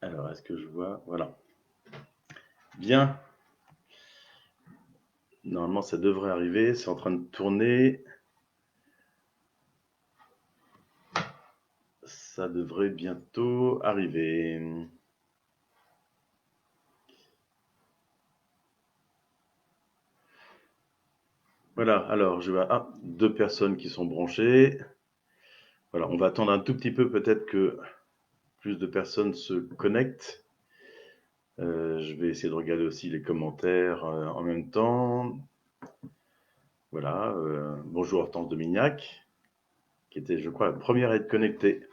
Alors, est-ce que je vois? Voilà. Bien. Normalement, ça devrait arriver. C'est en train de tourner. Ça devrait bientôt arriver. Voilà. Alors, je vois deux personnes qui sont branchées. Voilà. On va attendre un tout petit peu, peut-être que plus de personnes se connectent. Je vais essayer de regarder aussi les commentaires en même temps. Voilà. Bonjour Hortense de Mignac, qui était, je crois, la première à être connectée.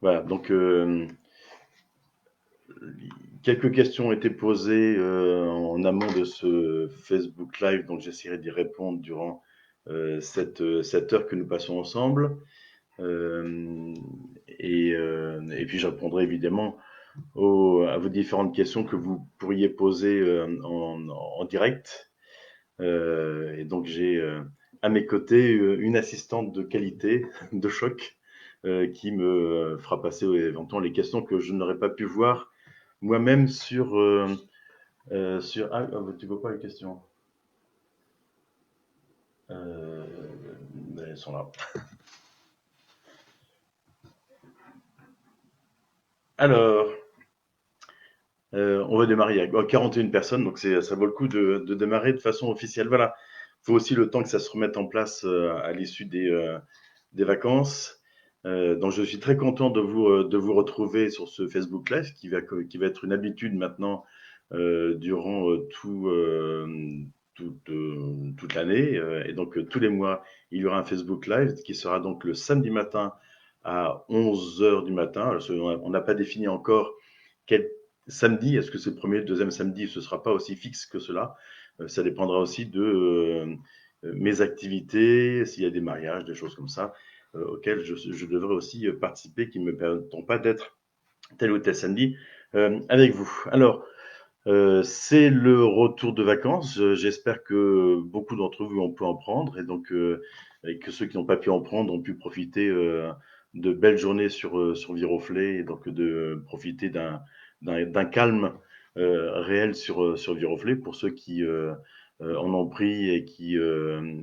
Voilà. Donc, quelques questions ont été posées en amont de ce Facebook Live, donc j'essaierai d'y répondre durant cette heure que nous passons ensemble. Euh, et puis je répondrai évidemment à vos différentes questions que vous pourriez poser en direct. Et donc j'ai à mes côtés une assistante de qualité, de choc, qui me fera passer éventuellement les questions que je n'aurais pas pu voir moi-même sur. Tu vois pas les questions? Euh, Elles sont là. Alors, on va démarrer avec 41 personnes, donc ça vaut le coup de démarrer de façon officielle. Voilà. Il faut aussi le temps que ça se remette en place à l'issue des vacances. Donc, je suis très content de vous retrouver sur ce Facebook Live qui va être une habitude maintenant durant toute l'année. Et donc, tous les mois, il y aura un Facebook Live qui sera donc le samedi matin à 11 heures du matin. Alors, on n'a pas défini encore quel samedi, est-ce que c'est le premier, le deuxième samedi, ce ne sera pas aussi fixe que cela. Ça dépendra aussi de mes activités, s'il y a des mariages, des choses comme ça, auxquelles je devrais aussi participer, qui ne me permettront pas d'être tel ou tel samedi avec vous. Alors, c'est le retour de vacances. J'espère que beaucoup d'entre vous ont pu en prendre et que ceux qui n'ont pas pu en prendre ont pu profiter de belles journées sur Viroflay et donc de profiter d'un calme réel sur Viroflay pour ceux qui en ont pris et qui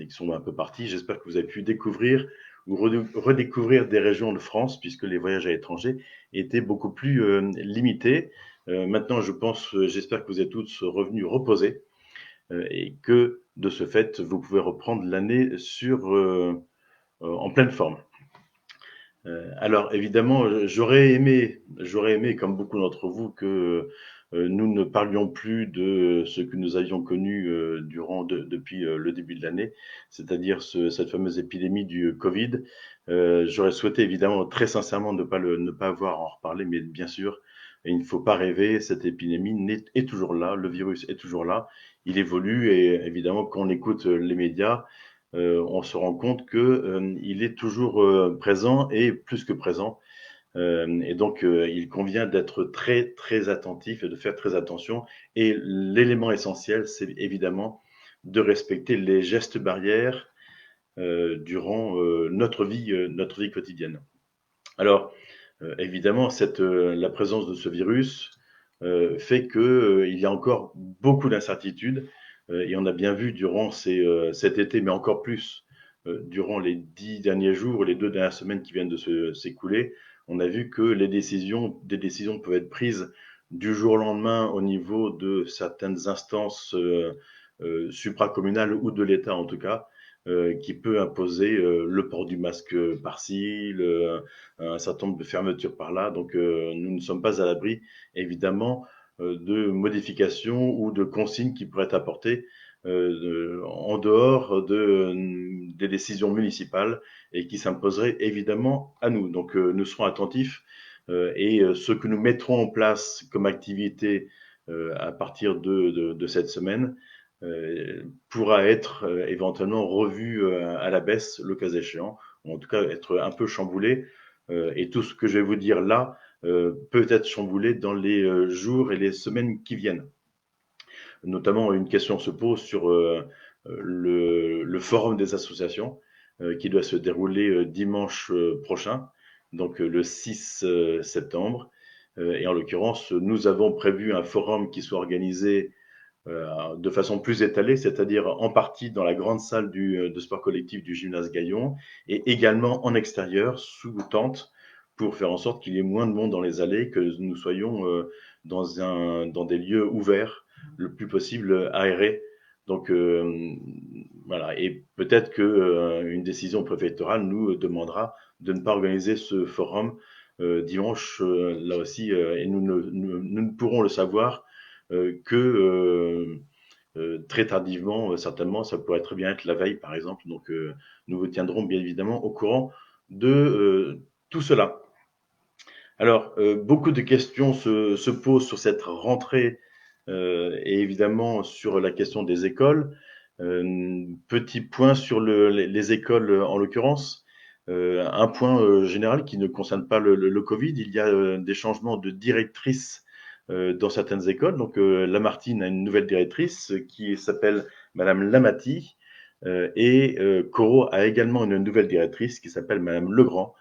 sont un peu partis. J'espère que vous avez pu découvrir ou redécouvrir des régions de France puisque les voyages à l'étranger étaient beaucoup plus limités. Maintenant, j'espère que vous êtes tous revenus reposés et que de ce fait, vous pouvez reprendre l'année en pleine forme. Alors évidemment, j'aurais aimé, comme beaucoup d'entre vous, que nous ne parlions plus de ce que nous avions connu depuis le début de l'année, c'est-à-dire cette fameuse épidémie du Covid. J'aurais souhaité évidemment très sincèrement ne pas avoir à en reparler, mais bien sûr, il ne faut pas rêver, cette est toujours là, le virus est toujours là, il évolue et évidemment quand on écoute les médias, on se rend compte que il est toujours présent et plus que présent. Et donc, il convient d'être très très attentif et de faire très attention. Et l'élément essentiel, c'est évidemment de respecter les gestes barrières durant notre vie quotidienne. Alors, évidemment, la présence de ce virus fait que il y a encore beaucoup d'incertitudes et on a bien vu durant cet été, mais encore plus durant les 10 derniers jours, les 2 dernières semaines qui viennent de s'écouler, on a vu que des décisions peuvent être prises du jour au lendemain au niveau de certaines instances supracommunales ou de l'État en tout cas, qui peut imposer le port du masque par-ci, un certain nombre de fermetures par là. Donc, nous ne sommes pas à l'abri, évidemment, de modifications ou de consignes qui pourraient être apportées en dehors des décisions municipales et qui s'imposeraient évidemment à nous. Donc, nous serons attentifs et ce que nous mettrons en place comme activité à partir de cette semaine pourra être éventuellement revu à la baisse le cas échéant, ou en tout cas être un peu chamboulé et tout ce que je vais vous dire là peut être chamboulé dans les jours et les semaines qui viennent. Notamment, une question se pose sur le forum des associations qui doit se dérouler dimanche prochain, donc le 6 septembre. Et en l'occurrence, nous avons prévu un forum qui soit organisé de façon plus étalée, c'est-à-dire en partie dans la grande salle de sport collectif du gymnase Gaillon et également en extérieur, sous tente, pour faire en sorte qu'il y ait moins de monde dans les allées, que nous soyons dans des lieux ouverts, le plus possible aérés. Donc voilà, et peut-être que une décision préfectorale nous demandera de ne pas organiser ce forum dimanche, là aussi, et nous ne pourrons le savoir que très tardivement, certainement, ça pourrait très bien être la veille, par exemple. Donc, nous vous tiendrons bien évidemment au courant de tout cela. Alors, beaucoup de questions se posent sur cette rentrée et évidemment sur la question des écoles. Petit point sur les écoles en l'occurrence. Un point général qui ne concerne pas le Covid, il y a des changements de directrice dans certaines écoles. Donc, Lamartine a une nouvelle directrice qui s'appelle Madame Lamati et Corot a également une nouvelle directrice qui s'appelle Madame Legrand.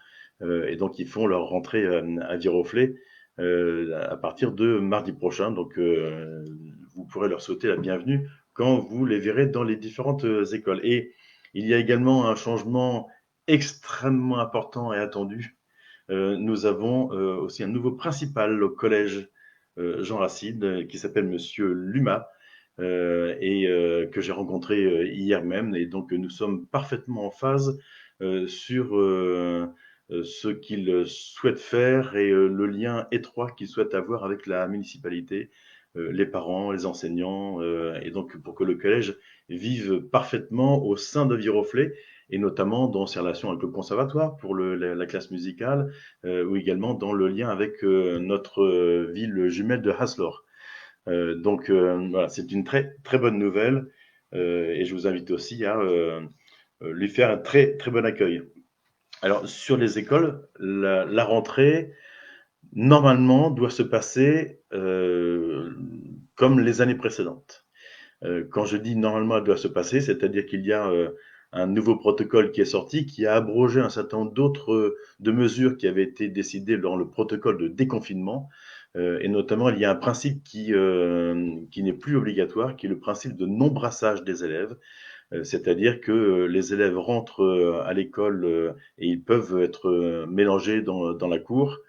Et donc, ils font leur rentrée à Viroflay à partir de mardi prochain. Donc, vous pourrez leur souhaiter la bienvenue quand vous les verrez dans les différentes écoles. Et il y a également un changement extrêmement important et attendu. Nous avons aussi un nouveau principal au collège Jean Racine qui s'appelle Monsieur Luma et que j'ai rencontré hier même. Et donc, nous sommes parfaitement en phase sur ce qu'il souhaite faire et le lien étroit qu'il souhaite avoir avec la municipalité, les parents, les enseignants, et donc pour que le collège vive parfaitement au sein de Viroflay, et notamment dans ses relations avec le conservatoire pour la classe musicale, ou également dans le lien avec notre ville jumelle de Hasselor. Donc voilà, c'est une très très bonne nouvelle, et je vous invite aussi à lui faire un très très bon accueil. Alors, sur les écoles, la rentrée, normalement, doit se passer comme les années précédentes. Quand je dis normalement, elle doit se passer, c'est-à-dire qu'il y a un nouveau protocole qui est sorti, qui a abrogé un certain nombre d'autres de mesures qui avaient été décidées dans le protocole de déconfinement. Et notamment, il y a un principe qui n'est plus obligatoire, qui est le principe de non-brassage des élèves. C'est-à-dire que les élèves rentrent à l'école et ils peuvent être mélangés dans la cour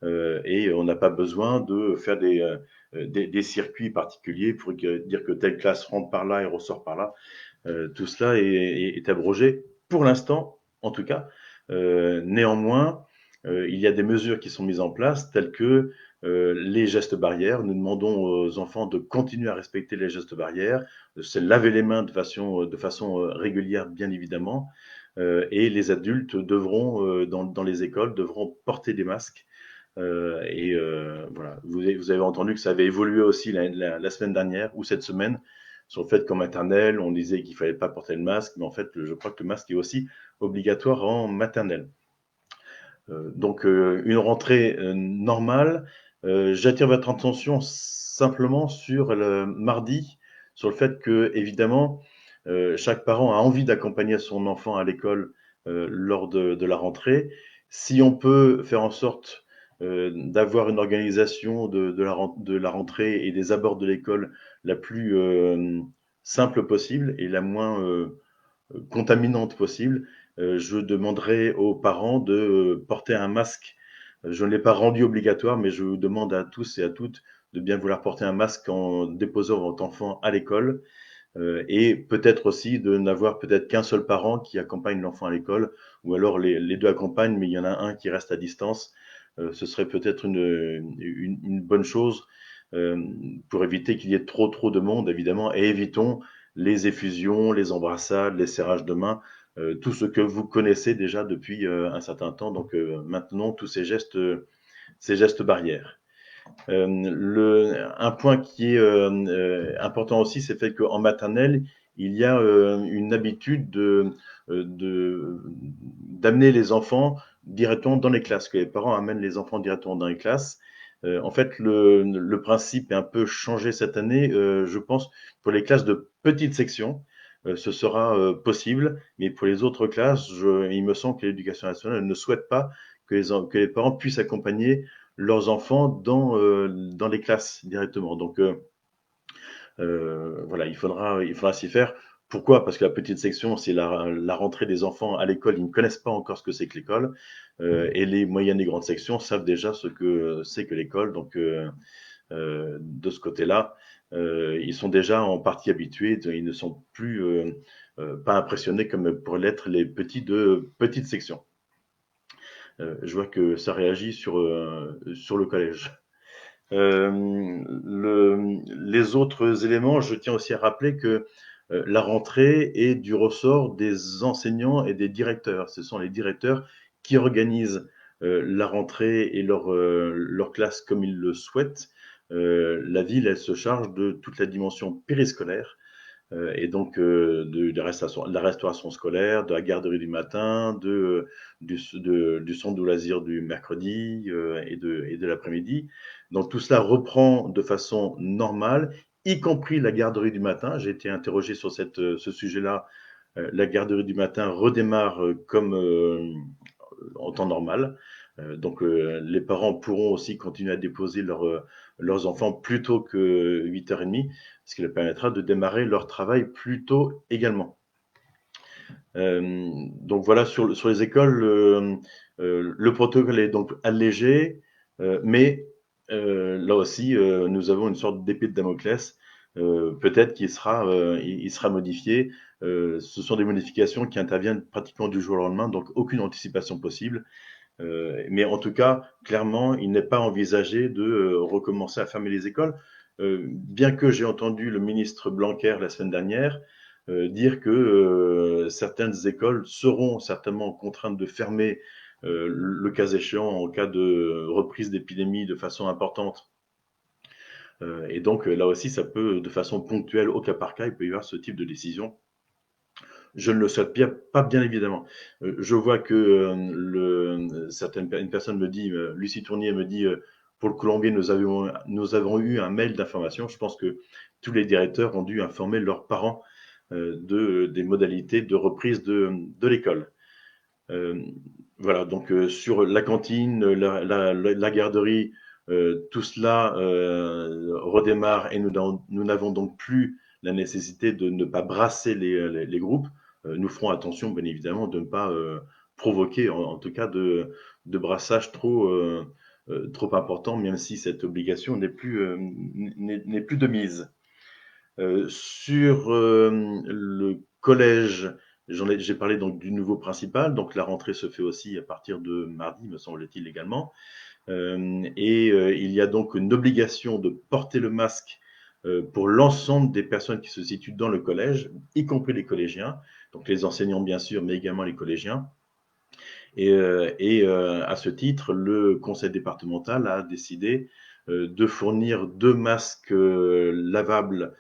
et on n'a pas besoin de faire des circuits particuliers pour dire que telle classe rentre par là et ressort par là. Tout cela est abrogé pour l'instant, en tout cas. Néanmoins, il y a des mesures qui sont mises en place telles que les gestes barrières. Nous demandons aux enfants de continuer à respecter les gestes barrières, de se laver les mains de façon régulière, bien évidemment. Et les adultes devront, dans les écoles, devront porter des masques. Voilà, vous avez entendu que ça avait évolué aussi la semaine dernière ou cette semaine sur le fait qu'en maternelle, on disait qu'il fallait pas porter le masque, mais en fait, je crois que le masque est aussi obligatoire en maternelle. Donc, une rentrée normale. J'attire votre attention simplement sur le mardi, sur le fait que, évidemment, chaque parent a envie d'accompagner son enfant à l'école lors de la rentrée. Si on peut faire en sorte d'avoir une organisation de la rentrée et des abords de l'école la plus simple possible et la moins contaminante possible, je demanderai aux parents de porter un masque. Je ne l'ai pas rendu obligatoire, mais je vous demande à tous et à toutes de bien vouloir porter un masque en déposant votre enfant à l'école. Et peut-être aussi de n'avoir peut-être qu'un seul parent qui accompagne l'enfant à l'école, ou alors les deux accompagnent, mais il y en a un qui reste à distance. Ce serait peut-être une bonne chose pour éviter qu'il y ait trop de monde, évidemment, et évitons les effusions, les embrassades, les serrages de main, tout ce que vous connaissez déjà depuis un certain temps. Donc maintenant, tous ces gestes barrières. Un point qui est important aussi, c'est le fait qu'en maternelle, il y a une habitude d'amener les enfants directement dans les classes, que les parents amènent les enfants directement dans les classes. En fait, le principe est un peu changé cette année. Je pense pour les classes de petite section, ce sera possible, mais pour les autres classes, il me semble que l'Éducation nationale ne souhaite pas que les parents puissent accompagner leurs enfants dans les classes directement. Donc, voilà, il faudra s'y faire. Pourquoi? Parce que la petite section, c'est la rentrée des enfants à l'école. Ils ne connaissent pas encore ce que c'est que l'école. Et les moyennes et grandes sections savent déjà ce que c'est que l'école. Donc, de ce côté-là, ils sont déjà en partie habitués. Ils ne sont plus pas impressionnés comme pourraient l'être les petits de petite section. Je vois que ça réagit sur le collège. Les autres éléments, je tiens aussi à rappeler que la rentrée est du ressort des enseignants et des directeurs. Ce sont les directeurs qui organisent la rentrée et leur classe comme ils le souhaitent. La ville, elle se charge de toute la dimension périscolaire et donc de la restauration scolaire, de la garderie du matin, du centre de loisirs du mercredi et de l'après-midi. Donc tout cela reprend de façon normale, y compris la garderie du matin. J'ai été interrogé sur ce sujet-là. La garderie du matin redémarre comme en temps normal. Donc les parents pourront aussi continuer à déposer leurs enfants plus tôt que 8h30, ce qui leur permettra de démarrer leur travail plus tôt également. Donc voilà, sur les écoles, le protocole est donc allégé, mais là aussi, nous avons une sorte d'épée de Damoclès, peut-être il sera modifié. Ce sont des modifications qui interviennent pratiquement du jour au lendemain, donc aucune anticipation possible. Mais en tout cas, clairement, il n'est pas envisagé de recommencer à fermer les écoles, bien que j'ai entendu le ministre Blanquer la semaine dernière dire que certaines écoles seront certainement contraintes de fermer le cas échéant en cas de reprise d'épidémie de façon importante. Et donc là aussi, ça peut, de façon ponctuelle, au cas par cas, il peut y avoir ce type de décision. Je ne le souhaite bien, pas bien évidemment. Je vois que une personne me dit, Lucie Tournier me dit, pour le Colombier, nous avons eu un mail d'information. Je pense que tous les directeurs ont dû informer leurs parents des modalités de reprise de l'école. Voilà, donc sur la cantine, la garderie, tout cela redémarre et nous n'avons donc plus la nécessité de ne pas brasser les groupes. Nous ferons attention, bien évidemment, de ne pas provoquer, en tout cas, de brassage trop important, même si cette obligation n'est plus de mise. Sur le collège, j'ai parlé donc du nouveau principal, donc la rentrée se fait aussi à partir de mardi, me semble-t-il également. Il y a donc une obligation de porter le masque pour l'ensemble des personnes qui se situent dans le collège, y compris les collégiens, donc les enseignants bien sûr, mais également les collégiens. À ce titre, le conseil départemental a décidé de fournir 2 masques lavables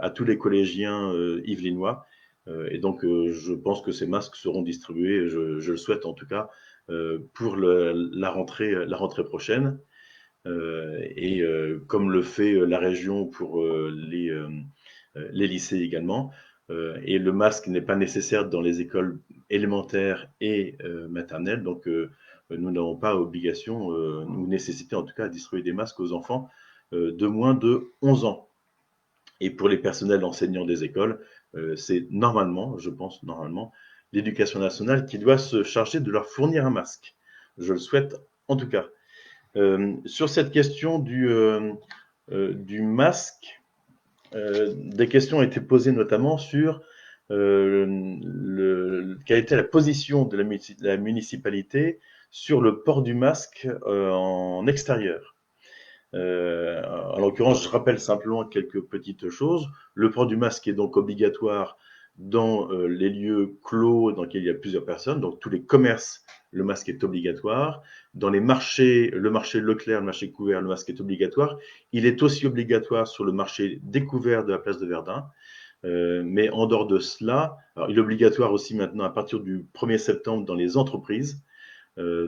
à tous les collégiens yvelinois. Et donc, je pense que ces masques seront distribués, je le souhaite en tout cas, pour la rentrée prochaine. Comme le fait la région pour les lycées également. Et le masque n'est pas nécessaire dans les écoles élémentaires et maternelles. Donc, nous n'avons pas obligation, ou nécessité en tout cas, à distribuer des masques aux enfants de moins de 11 ans. Et pour les personnels enseignants des écoles, c'est normalement, je pense normalement, l'éducation nationale qui doit se charger de leur fournir un masque. Je le souhaite en tout cas. Sur cette question du masque, des questions ont été posées notamment sur quelle était la position de la municipalité sur le port du masque en extérieur. En l'occurrence, je rappelle simplement quelques petites choses. Le port du masque est donc obligatoire dans les lieux clos dans lesquels il y a plusieurs personnes, donc tous les commerces, le masque est obligatoire. Dans les marchés, le marché Leclerc, le marché couvert, le masque est obligatoire. Il est aussi obligatoire sur le marché découvert de la place de Verdun. Mais en dehors de cela, alors il est obligatoire aussi maintenant à partir du 1er septembre dans les entreprises,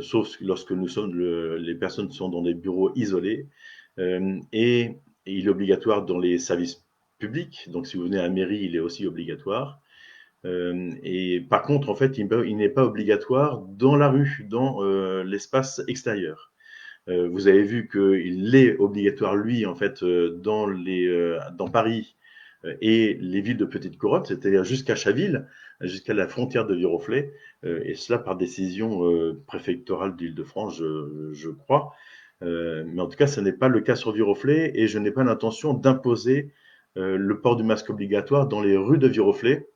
sauf lorsque les personnes sont dans des bureaux isolés. Et il est obligatoire dans les services publics. Donc si vous venez à la mairie, il est aussi obligatoire. Et par contre, en fait, il n'est pas obligatoire dans la rue, dans l'espace extérieur. Vous avez vu qu'il est obligatoire, lui, en fait, dans Paris et les villes de petite couronne, c'est-à-dire jusqu'à Chaville, jusqu'à la frontière de Viroflay, et cela par décision préfectorale d'Île-de-France, je crois. Mais en tout cas, ce n'est pas le cas sur Viroflay, et je n'ai pas l'intention d'imposer le port du masque obligatoire dans les rues de Viroflay.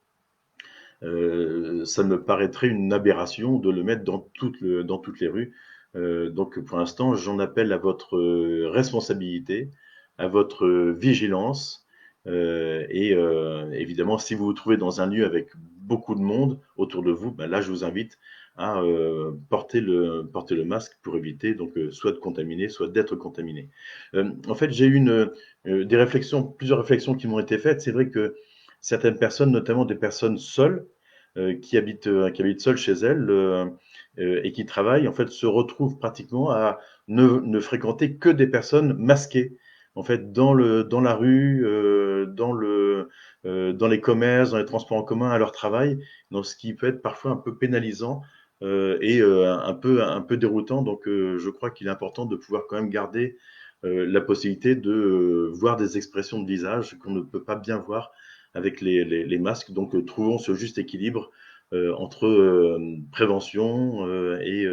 Ça me paraîtrait une aberration de le mettre dans toutes les rues. Donc pour l'instant, j'en appelle à votre responsabilité, à votre vigilance. Évidemment, si vous vous trouvez dans un lieu avec beaucoup de monde autour de vous, ben là, je vous invite à porter le masque pour éviter donc soit de contaminer, soit d'être contaminé. En fait, j'ai eu plusieurs réflexions qui m'ont été faites. C'est vrai que certaines personnes, notamment des personnes seules, qui habitent seules chez elles et qui travaillent, en fait, se retrouvent pratiquement à ne fréquenter que des personnes masquées. En fait, dans la rue, dans les commerces, dans les transports en commun, à leur travail, donc ce qui peut être parfois un peu pénalisant un peu déroutant. Donc, je crois qu'il est important de pouvoir quand même garder la possibilité de voir des expressions de visage qu'on ne peut pas bien voir avec les masques. Donc, trouvons ce juste équilibre entre prévention et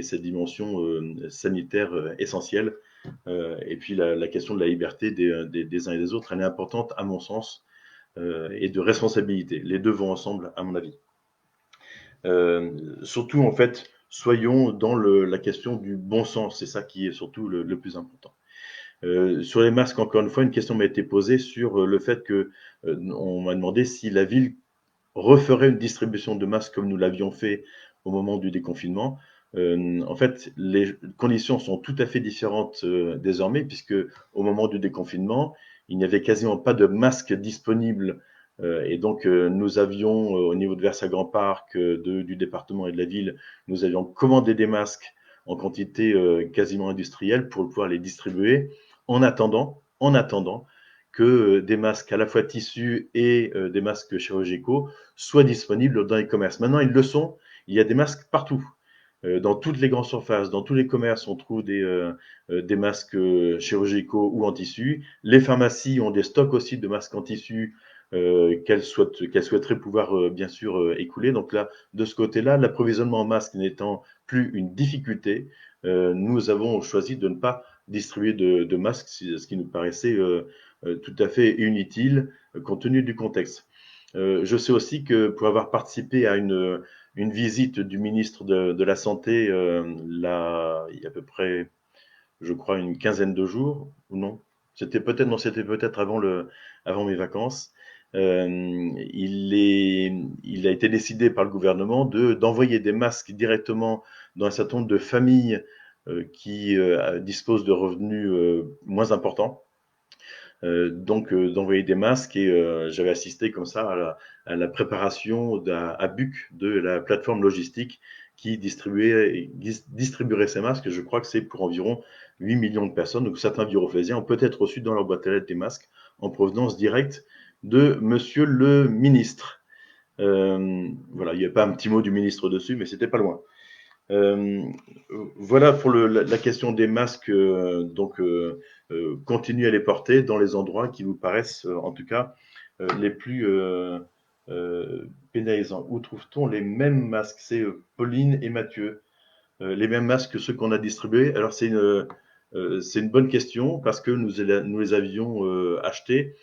cette dimension sanitaire essentielle. Et puis, la question de la liberté des uns et des autres, elle est importante, à mon sens, et de responsabilité. Les deux vont ensemble, à mon avis. Surtout, en fait, soyons dans la question du bon sens. C'est ça qui est surtout le plus important. Sur les masques, encore une fois, une question m'a été posée sur le fait que on m'a demandé si la ville referait une distribution de masques comme nous l'avions fait au moment du déconfinement. En fait, les conditions sont tout à fait différentes désormais, puisque au moment du déconfinement, il n'y avait quasiment pas de masques disponibles. Et donc, nous avions, au niveau de Versailles Grand Parc, du département et de la ville, nous avions commandé des masques en quantité quasiment industrielle pour pouvoir les distribuer en attendant que des masques à la fois tissus et des masques chirurgicaux soient disponibles dans les commerces. Maintenant, ils le sont. Il y a des masques partout. Dans toutes les grandes surfaces, dans tous les commerces, on trouve des masques chirurgicaux ou en tissu. Les pharmacies ont des stocks aussi de masques en tissu qu'elles souhaiteraient pouvoir bien sûr écouler. Donc là, de ce côté-là, l'approvisionnement en masques n'étant plus une difficulté, nous avons choisi de ne pas distribuer de masques, ce qui nous paraissait tout à fait inutile compte tenu du contexte. Je sais aussi que pour avoir participé à une visite du ministre de la Santé il y a à peu près, je crois, une quinzaine de jours, ou non? C'était peut-être avant mes vacances. Il a été décidé par le gouvernement d'envoyer des masques directement dans un certain nombre de familles qui disposent de revenus moins importants. Donc d'envoyer des masques et j'avais assisté comme ça à la préparation à Buc de la plateforme logistique qui distribuerait ces masques. Je crois que c'est pour environ 8 millions de personnes. Donc certains viroflésiens ont peut-être reçu dans leur boîte à lettres des masques en provenance directe de Monsieur le ministre. Voilà, il n'y a pas un petit mot du ministre dessus, mais c'était pas loin. Euh, voilà pour la question des masques. Continuez à les porter dans les endroits qui vous paraissent, en tout cas, les plus pénalisants. Où trouve-t-on les mêmes masques? C'est Pauline et Mathieu. Les mêmes masques que ceux qu'on a distribués. Alors c'est une bonne question parce que nous les avions achetés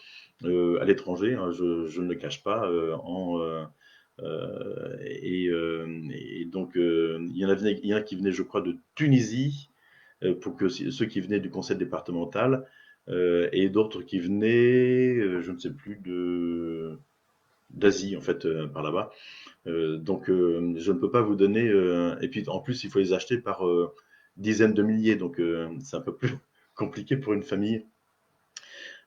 à l'étranger, hein, je ne le cache pas, et donc, il y en a qui venaient, je crois, de Tunisie, pour que ceux qui venaient du conseil départemental, et d'autres qui venaient, je ne sais plus, d'Asie, en fait, par là-bas. Donc, je ne peux pas vous donner. Et puis, en plus, il faut les acheter par dizaines de milliers, donc c'est un peu plus compliqué pour une famille.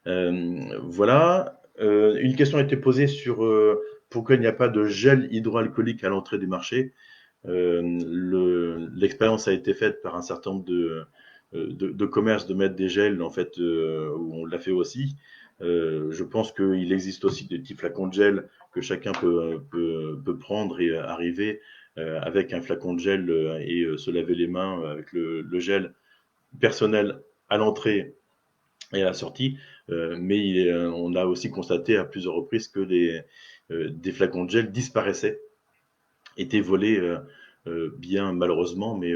Voilà. Une question a été posée sur pourquoi il n'y a pas de gel hydroalcoolique à l'entrée des marchés. L'expérience a été faite par un certain nombre de commerces de mettre des gels, en fait, où on l'a fait aussi. Je pense qu'il existe aussi des petits flacons de gel que chacun peut prendre et arriver avec un flacon de gel et se laver les mains avec le gel personnel à l'entrée et à la sortie. Mais on a aussi constaté à plusieurs reprises que des flacons de gel disparaissaient, étaient volés bien malheureusement. Mais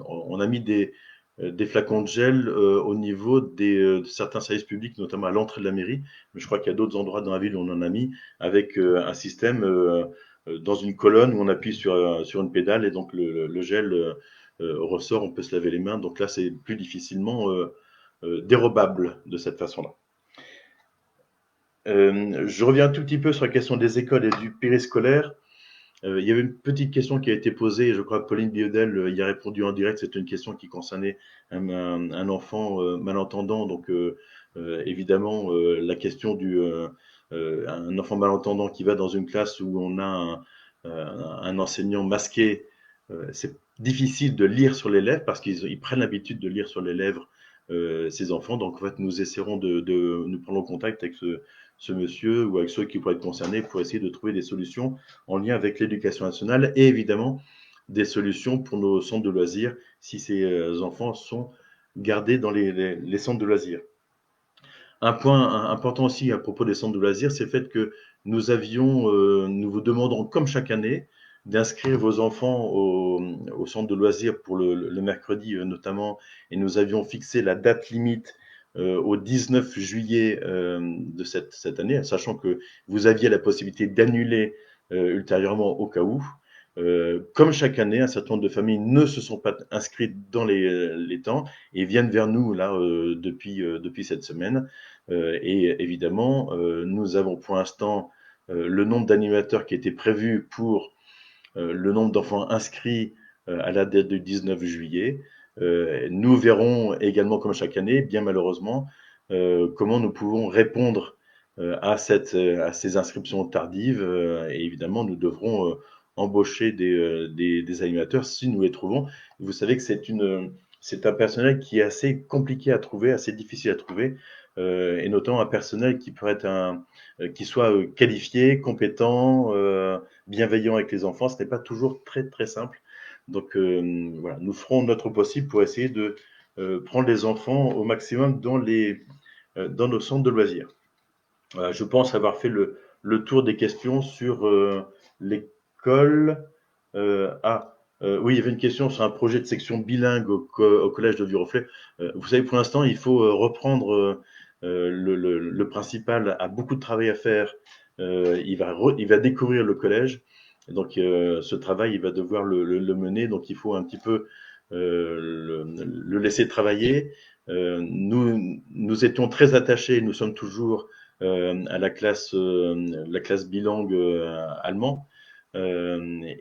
on a mis des flacons de gel au niveau de certains services publics, notamment à l'entrée de la mairie. Mais je crois qu'il y a d'autres endroits dans la ville où on en a mis avec un système dans une colonne où on appuie sur une pédale et donc le gel ressort, on peut se laver les mains. Donc là, c'est plus difficilement dérobable de cette façon-là. Je reviens un tout petit peu sur la question des écoles et du périscolaire. Il y avait une petite question qui a été posée, et je crois que Pauline Biodel y a répondu en direct. C'est une question qui concernait un enfant malentendant. Donc, évidemment, la question un enfant malentendant qui va dans une classe où on a un enseignant masqué, c'est difficile de lire sur les lèvres parce qu'ils prennent l'habitude de lire sur les lèvres ces enfants. Donc, en fait, nous essaierons de nous prendre en contact avec ce monsieur ou avec ceux qui pourraient être concernés pour essayer de trouver des solutions en lien avec l'éducation nationale et évidemment des solutions pour nos centres de loisirs si ces enfants sont gardés dans les centres de loisirs. Un point important aussi à propos des centres de loisirs, c'est le fait que nous vous demandons comme chaque année d'inscrire vos enfants au centre de loisirs pour le mercredi notamment, et nous avions fixé la date limite au 19 juillet de cette année, sachant que vous aviez la possibilité d'annuler ultérieurement au cas où. Comme chaque année, un certain nombre de familles ne se sont pas inscrites dans les temps et viennent vers nous là depuis cette semaine. Et évidemment, nous avons pour l'instant le nombre d'animateurs qui était prévu pour le nombre d'enfants inscrits à la date du 19 juillet. Nous verrons également, comme chaque année, bien malheureusement, comment nous pouvons répondre à ces inscriptions tardives. Et évidemment, nous devrons embaucher des animateurs si nous les trouvons. Vous savez que c'est un personnel qui est assez compliqué à trouver, assez difficile à trouver, et notamment un personnel qui pourrait être qui soit qualifié, compétent, bienveillant avec les enfants. Ce n'est pas toujours très très simple. Donc voilà, nous ferons notre possible pour essayer de prendre les enfants au maximum dans nos centres de loisirs. Je pense avoir fait le tour des questions sur l'école. Oui, il y avait une question sur un projet de section bilingue au collège de Viroflay. Vous savez, pour l'instant, il faut reprendre le principal a beaucoup de travail à faire. Il va découvrir le collège. Donc, ce travail, il va devoir le mener. Donc, il faut un petit peu le laisser travailler. Nous étions très attachés, nous sommes toujours à la classe bilingue allemand. Nous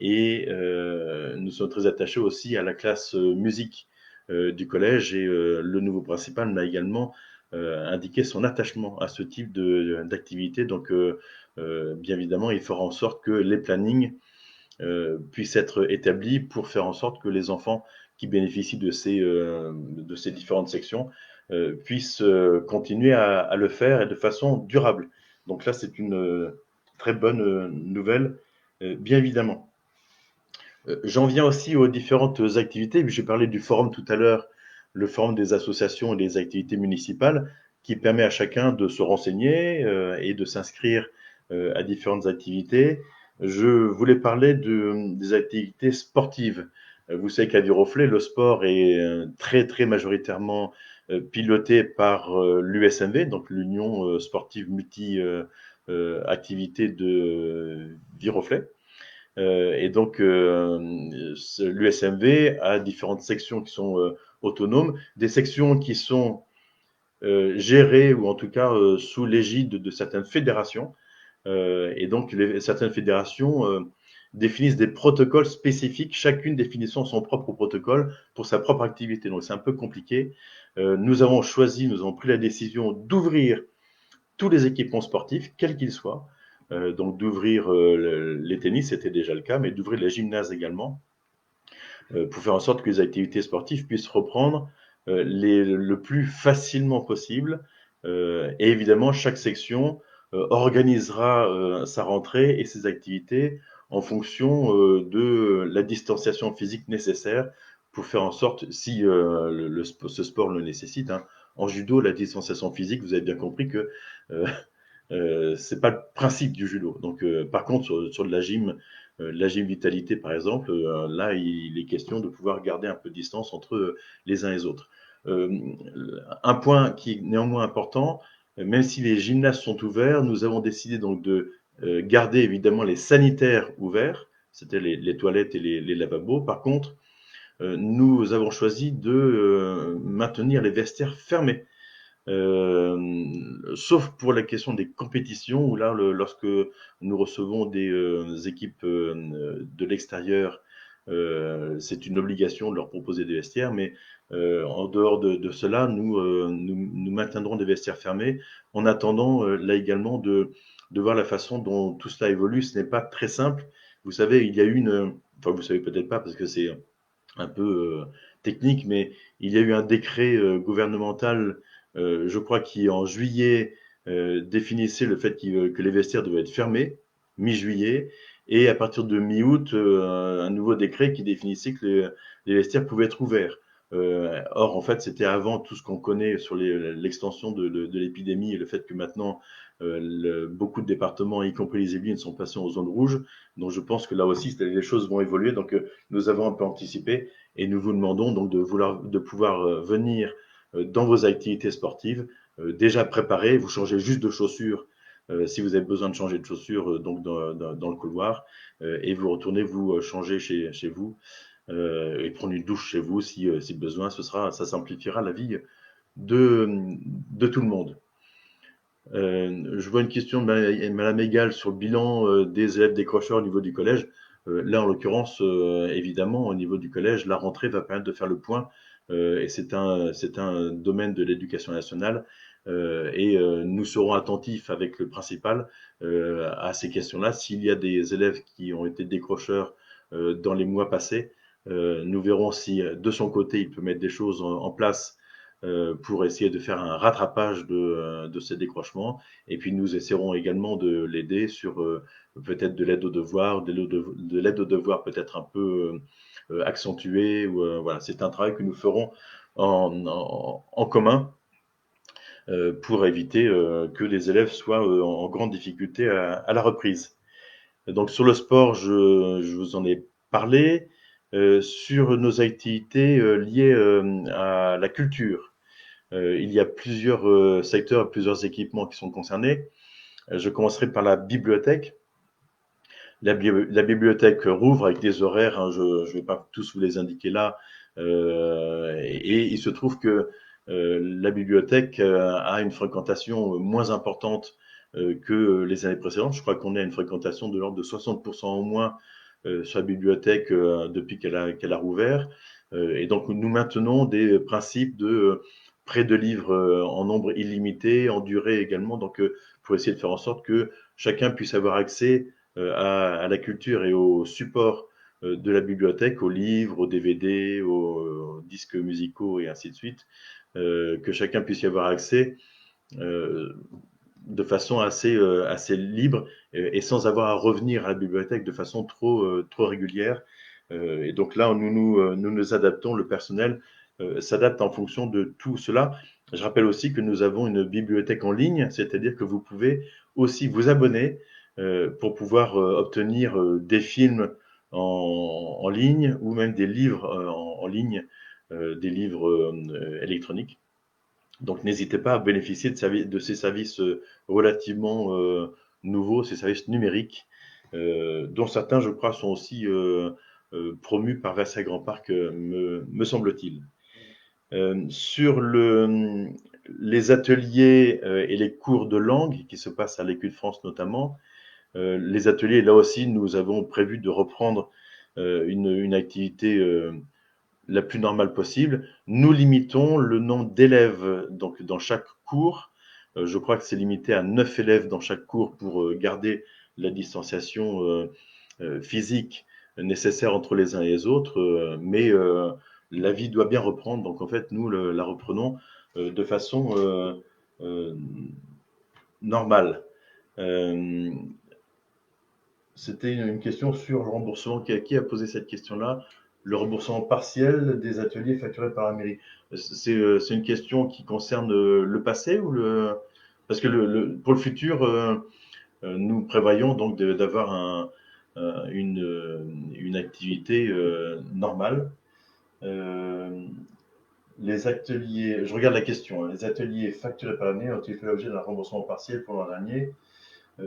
sommes très attachés aussi à la classe musique du collège et le nouveau principal m'a également indiqué son attachement à ce type d'activité. Donc, bien évidemment, il fera en sorte que les plannings puissent être établis pour faire en sorte que les enfants qui bénéficient de ces différentes sections puissent continuer à le faire et de façon durable. Donc là, c'est une très bonne nouvelle, bien évidemment. J'en viens aussi aux différentes activités. J'ai parlé du forum tout à l'heure, le forum des associations et des activités municipales, qui permet à chacun de se renseigner et de s'inscrire à différentes activités. Je voulais parler des activités sportives. Vous savez qu'à Viroflay, le sport est très très majoritairement piloté par l'USMV, donc l'Union sportive multi-activité de Viroflay. Et donc, l'USMV a différentes sections qui sont autonomes, des sections qui sont gérées ou en tout cas sous l'égide de certaines fédérations. Et donc, certaines fédérations définissent des protocoles spécifiques, chacune définissant son propre protocole pour sa propre activité. Donc, c'est un peu compliqué. Nous avons pris la décision d'ouvrir tous les équipements sportifs, quels qu'ils soient. Donc d'ouvrir les tennis, c'était déjà le cas, mais d'ouvrir les gymnases également, pour faire en sorte que les activités sportives puissent reprendre le plus facilement possible. Et évidemment, chaque section organisera sa rentrée et ses activités en fonction de la distanciation physique nécessaire pour faire en sorte, si ce sport le nécessite, hein. En judo, la distanciation physique, vous avez bien compris que euh, c'est pas le principe du judo. Donc, par contre, sur de la gym vitalité par exemple, là, il est question de pouvoir garder un peu de distance entre les uns et les autres. Euh, un point qui est néanmoins important, même si les gymnases sont ouverts, nous avons décidé donc de garder évidemment les sanitaires ouverts, c'était les toilettes et les lavabos. Par contre, nous avons choisi de maintenir les vestiaires fermés. Sauf pour la question des compétitions, où là, lorsque nous recevons des équipes de l'extérieur, c'est une obligation de leur proposer des vestiaires, mais en dehors de cela, nous maintiendrons des vestiaires fermés, en attendant là également de voir la façon dont tout cela évolue. Ce n'est pas très simple. Vous savez, il y a eu enfin vous savez peut-être pas parce que c'est un peu technique, mais il y a eu un décret gouvernemental, je crois, qui en juillet définissait le fait que les vestiaires devaient être fermés, mi-juillet, et à partir de mi-août, un nouveau décret qui définissait que les vestiaires pouvaient être ouverts. Or, en fait, c'était avant tout ce qu'on connaît sur l'extension de l'épidémie et le fait que maintenant, beaucoup de départements, y compris les Yvelines, sont passés en zone rouge. Donc, je pense que là aussi, les choses vont évoluer. Donc, nous avons un peu anticipé et nous vous demandons donc de pouvoir venir dans vos activités sportives déjà préparées. Vous changez juste de chaussures si vous avez besoin de changer de chaussures donc dans le couloir et vous retournez vous changer chez vous et prendre une douche chez vous si besoin. Ça simplifiera la vie de, de tout le monde. Je vois une question de Madame Egal sur le bilan des élèves décrocheurs au niveau du collège. Là, en l'occurrence, évidemment, au niveau du collège, la rentrée va permettre de faire le point, et c'est un domaine de l'éducation nationale, et nous serons attentifs avec le principal à ces questions-là. S'il y a des élèves qui ont été décrocheurs dans les mois passés, nous verrons si de son côté il peut mettre des choses en place pour essayer de faire un rattrapage de ces décrochements. Et puis nous essaierons également de l'aider sur peut-être de l'aide aux devoirs, de l'aide aux devoirs peut-être un peu accentuée. Voilà, c'est un travail que nous ferons en commun pour éviter que les élèves soient en grande difficulté à la reprise. Donc sur le sport, je vous en ai parlé. Sur nos activités liées à la culture, il y a plusieurs secteurs, plusieurs équipements qui sont concernés. Je commencerai par la bibliothèque. La bibliothèque rouvre avec des horaires, hein, je ne vais pas tous vous les indiquer là. Et il se trouve que la bibliothèque a une fréquentation moins importante que les années précédentes. Je crois qu'on est à une fréquentation de l'ordre de 60% au moins sur la bibliothèque depuis qu'elle a rouvert. Et donc nous maintenons des principes de prêt de livres en nombre illimité, en durée également, donc pour essayer de faire en sorte que chacun puisse avoir accès à la culture et aux supports de la bibliothèque, aux livres, aux DVD, aux disques musicaux et ainsi de suite, que chacun puisse y avoir accès euh, de façon assez libre et sans avoir à revenir à la bibliothèque de façon trop régulière. Et donc là, nous adaptons, le personnel s'adapte en fonction de tout cela. Je rappelle aussi que nous avons une bibliothèque en ligne, c'est-à-dire que vous pouvez aussi vous abonner pour pouvoir obtenir des films en ligne ou même des livres en ligne, des livres électroniques. Donc n'hésitez pas à bénéficier de ces services relativement nouveaux, ces services numériques, dont certains, je crois, sont aussi promus par Versailles Grand Parc, me semble-t-il. Sur les ateliers et les cours de langue qui se passent à l'Écu de France notamment, les ateliers, là aussi, nous avons prévu de reprendre une activité la plus normale possible. Nous limitons le nombre d'élèves donc dans chaque cours. Je crois que c'est limité à 9 élèves dans chaque cours pour garder la distanciation physique nécessaire entre les uns et les autres. Mais la vie doit bien reprendre. Donc en fait, nous la reprenons de façon euh, normale. Euh, C'était une question sur le remboursement. Qui a posé cette question-là? Le remboursement partiel des ateliers facturés par la mairie. C'est une question qui concerne le passé ou le... Parce que pour le futur, nous prévoyons donc d'avoir une activité normale. Euh, les ateliers, je regarde la question, hein. Les ateliers facturés par l'année ont-ils fait l'objet d'un remboursement partiel pour l'an dernier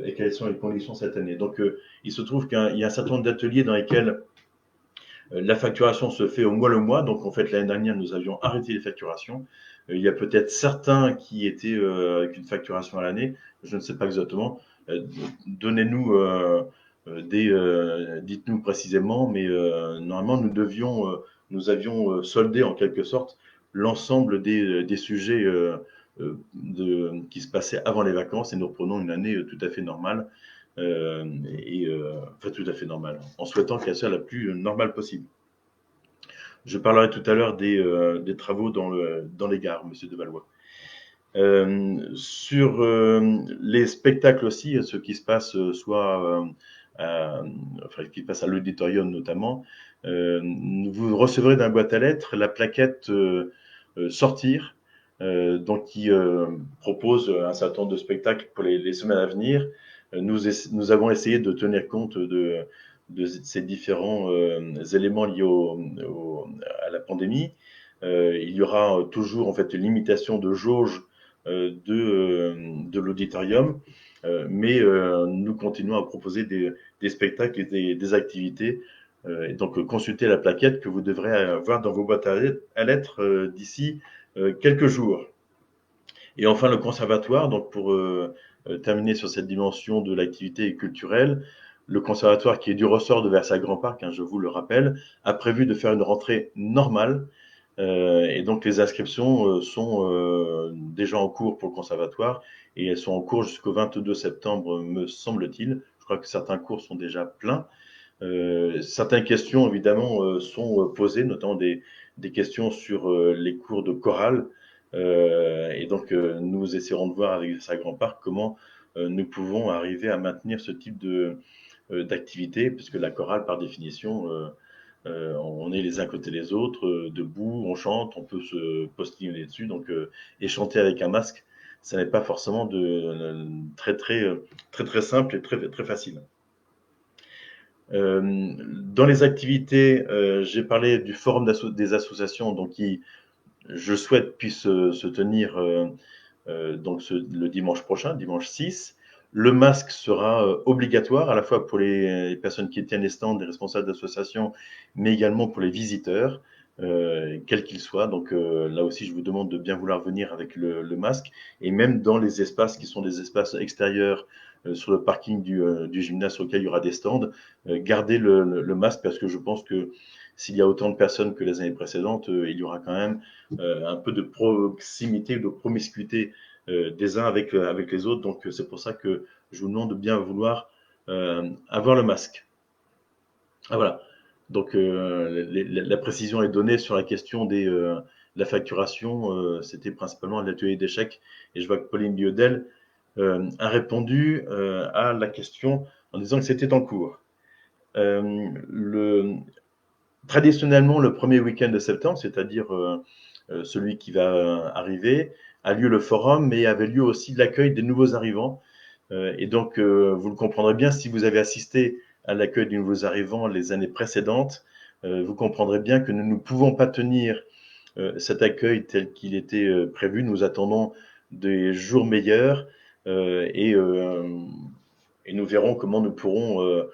et quelles sont les conditions cette année? Donc, il se trouve qu'il y a un certain nombre d'ateliers dans lesquels la facturation se fait au mois le mois. Donc, en fait, l'année dernière, nous avions arrêté les facturations. Il y a peut-être certains qui étaient avec une facturation à l'année. Je ne sais pas exactement. Donnez-nous dites-nous précisément, mais normalement, nous avions soldé en quelque sorte l'ensemble des sujets qui se passaient avant les vacances et nous reprenons une année tout à fait normale enfin tout à fait normale, en souhaitant qu'elle soit la plus normale possible. Je parlerai tout à l'heure des travaux dans les gares, Monsieur de Valois. Sur les spectacles aussi, ce qui se passe enfin, qui passe à l'auditorium notamment, vous recevrez d'un boîte à lettres la plaquette sortir, donc qui propose un certain nombre de spectacles pour les semaines à venir. Nous avons essayé de tenir compte de ces différents éléments liés à la pandémie. Il y aura toujours en fait une limitation de jauge de l'auditorium, mais nous continuons à proposer des spectacles et des activités. Et donc, consultez la plaquette que vous devrez avoir dans vos boîtes à lettres d'ici quelques jours. Et enfin, le conservatoire, donc pour terminer sur cette dimension de l'activité culturelle, le conservatoire qui est du ressort de Versailles-Grand-Parc, hein, je vous le rappelle, a prévu de faire une rentrée normale. Et donc les inscriptions sont déjà en cours pour le conservatoire et elles sont en cours jusqu'au 22 septembre, me semble-t-il. Je crois que certains cours sont déjà pleins. Certaines questions, évidemment, sont posées, notamment des questions sur les cours de chorale. Et donc, nous essaierons de voir avec sa grand-part comment nous pouvons arriver à maintenir ce type d'activité, puisque la chorale, par définition, on est les uns côté des autres, debout, on chante, on peut se postillonner dessus, donc et chanter avec un masque, ça n'est pas forcément très simple et très facile. Dans les activités, j'ai parlé du forum des associations, donc qui, je souhaite, puisse se tenir donc le dimanche prochain, dimanche 6. Le masque sera obligatoire à la fois pour les personnes qui tiennent les stands, les responsables d'associations, mais également pour les visiteurs, quels qu'ils soient. Donc là aussi, je vous demande de bien vouloir venir avec le masque. Et même dans les espaces qui sont des espaces extérieurs, sur le parking du gymnase sur lequel il y aura des stands, gardez le masque parce que je pense que s'il y a autant de personnes que les années précédentes, il y aura quand même un peu de proximité, de promiscuité des uns avec les autres. Donc c'est pour ça que je vous demande de bien vouloir avoir le masque. Ah voilà. Donc la précision est donnée sur la question de la facturation. C'était principalement l'atelier d'échecs. Et je vois que Pauline Biodel a répondu à la question en disant que c'était en cours. Le, Traditionnellement, le premier week-end de septembre, c'est-à-dire celui qui va arriver, a lieu le forum, mais avait lieu aussi l'accueil des nouveaux arrivants. Et donc, vous le comprendrez bien, si vous avez assisté à l'accueil des nouveaux arrivants les années précédentes, vous comprendrez bien que nous ne pouvons pas tenir cet accueil tel qu'il était prévu. Nous attendons des jours meilleurs euh, et, euh, et nous verrons comment nous pourrons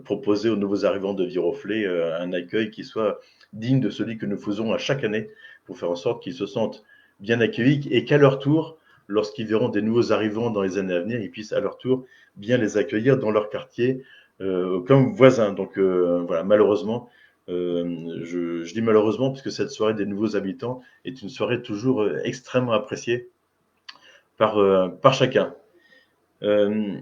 proposer aux nouveaux arrivants de Viroflay un accueil qui soit digne de celui que nous faisons à chaque année pour faire en sorte qu'ils se sentent bien accueillis et qu'à leur tour, lorsqu'ils verront des nouveaux arrivants dans les années à venir, ils puissent à leur tour bien les accueillir dans leur quartier comme voisins. Donc voilà, malheureusement, je dis malheureusement parce que cette soirée des nouveaux habitants est une soirée toujours extrêmement appréciée par chacun. Euh,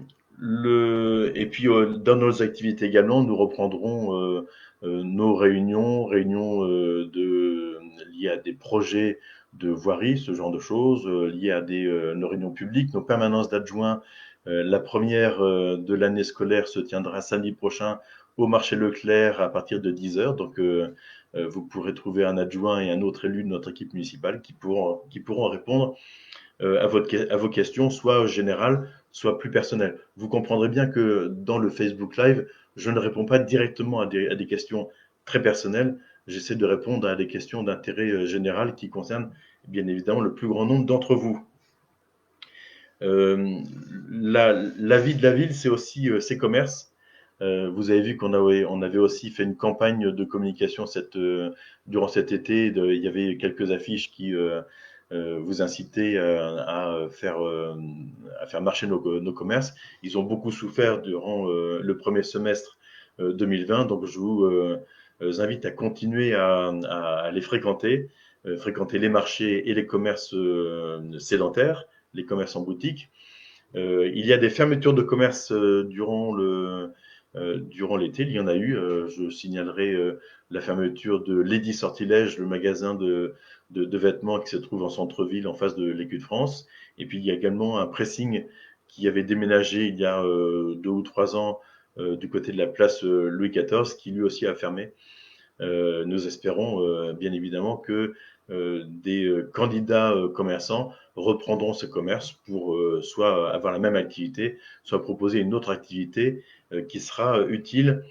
et puis, dans nos activités également, nous reprendrons nos réunions liées à des projets de voirie, ce genre de choses, liées à nos réunions publiques, nos permanences d'adjoints. La première de l'année scolaire se tiendra samedi prochain au marché Leclerc à partir de 10 heures. Donc, vous pourrez trouver un adjoint et un autre élu de notre équipe municipale qui pourront répondre à vos questions, soit générales, soit plus personnelles. Vous comprendrez bien que dans le Facebook Live, je ne réponds pas directement à des questions très personnelles. J'essaie de répondre à des questions d'intérêt général qui concernent bien évidemment le plus grand nombre d'entre vous. Euh, la vie de la ville, c'est aussi ses commerces. Vous avez vu qu'on avait aussi fait une campagne de communication durant cet été. Il y avait quelques affiches qui vous incitaient à faire marcher nos commerces. Ils ont beaucoup souffert durant le premier semestre 2020, donc je vous invite à continuer à les fréquenter les marchés et les commerces sédentaires, les commerces en boutique. Il y a des fermetures de commerce durant l'été. Il y en a eu. Je signalerai la fermeture de Lady Sortilège, le magasin de vêtements qui se trouve en centre-ville en face de l'Écu de France. Et puis il y a également un pressing qui avait déménagé il y a 2 ou 3 ans du côté de la place Louis XIV, qui lui aussi a fermé. Nous espérons bien évidemment que des candidats commerçants reprendront ce commerce pour soit avoir la même activité, soit proposer une autre activité qui sera utile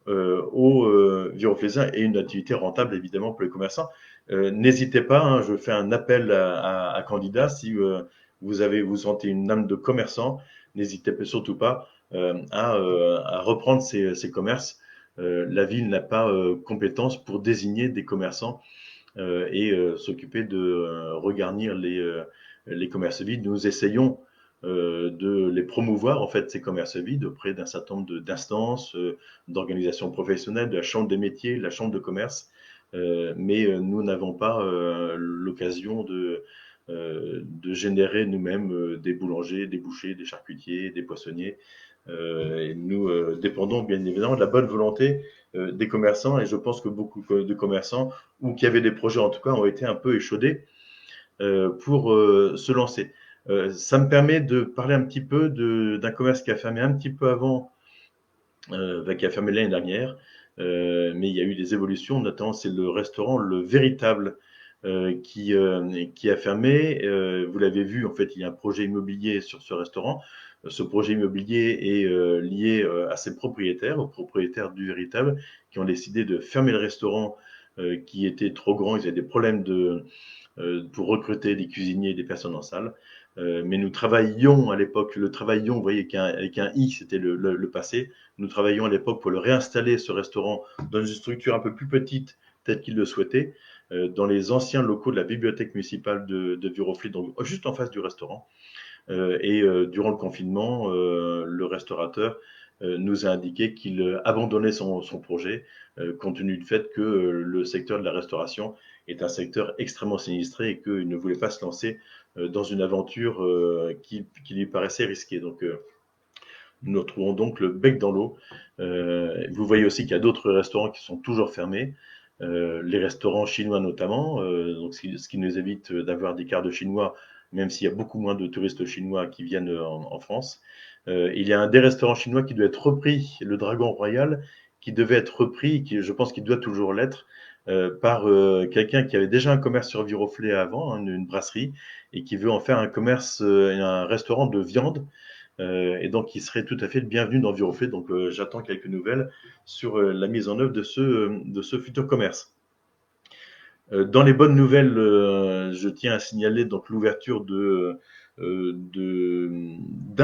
aux Viroflésiens et une activité rentable évidemment pour les commerçants. N'hésitez pas, hein, je fais un appel à candidats. Si vous sentez une âme de commerçant, n'hésitez surtout pas à reprendre ces commerces. La ville n'a pas compétence pour désigner des commerçants et s'occuper de regarnir les commerces vides. Nous essayons de les promouvoir, en fait, ces commerces vides auprès d'un certain nombre d'instances, d'organisations professionnelles, de la Chambre des métiers, de la Chambre de commerce, mais nous n'avons pas l'occasion de générer nous-mêmes des boulangers, des bouchers, des charcutiers, des poissonniers. Et nous dépendons bien évidemment de la bonne volonté des commerçants, et je pense que beaucoup de commerçants, ou qui avaient des projets en tout cas, ont été un peu échaudés pour se lancer. Ça me permet de parler un petit peu d'un commerce qui a fermé un petit peu avant, qui a fermé l'année dernière, mais il y a eu des évolutions, notamment c'est le restaurant Le Véritable qui a fermé. Vous l'avez vu, en fait, il y a un projet immobilier sur ce restaurant. Ce projet immobilier est lié à ses propriétaires, aux propriétaires du Véritable, qui ont décidé de fermer le restaurant qui était trop grand. Ils avaient des problèmes pour recruter des cuisiniers et des personnes en salle. Mais nous travaillions à l'époque, le travaillions, vous voyez, avec un I, c'était le passé. Nous travaillions à l'époque pour le réinstaller, ce restaurant, dans une structure un peu plus petite, telle qu'il le souhaitait, dans les anciens locaux de la bibliothèque municipale de Viroflay, donc juste en face du restaurant. Et durant le confinement, le restaurateur nous a indiqué qu'il abandonnait son projet, compte tenu du fait que le secteur de la restauration est un secteur extrêmement sinistré et qu'il ne voulait pas se lancer dans une aventure qui lui paraissait risquée. Donc, nous nous retrouvons donc le bec dans l'eau. Vous voyez aussi qu'il y a d'autres restaurants qui sont toujours fermés, les restaurants chinois notamment, donc ce qui nous évite d'avoir des quarts de chinois, même s'il y a beaucoup moins de touristes chinois qui viennent en France. Il y a un des restaurants chinois qui doit être repris, le Dragon Royal, qui devait être repris, qui, je pense qu'il doit toujours l'être, par quelqu'un qui avait déjà un commerce sur Viroflay avant, hein, une brasserie, et qui veut en faire un commerce, un restaurant de viande. Et donc, il serait tout à fait le bienvenu dans Viroflay. Donc, j'attends quelques nouvelles sur la mise en œuvre de ce futur commerce. Dans les bonnes nouvelles, je tiens à signaler donc l'ouverture d'un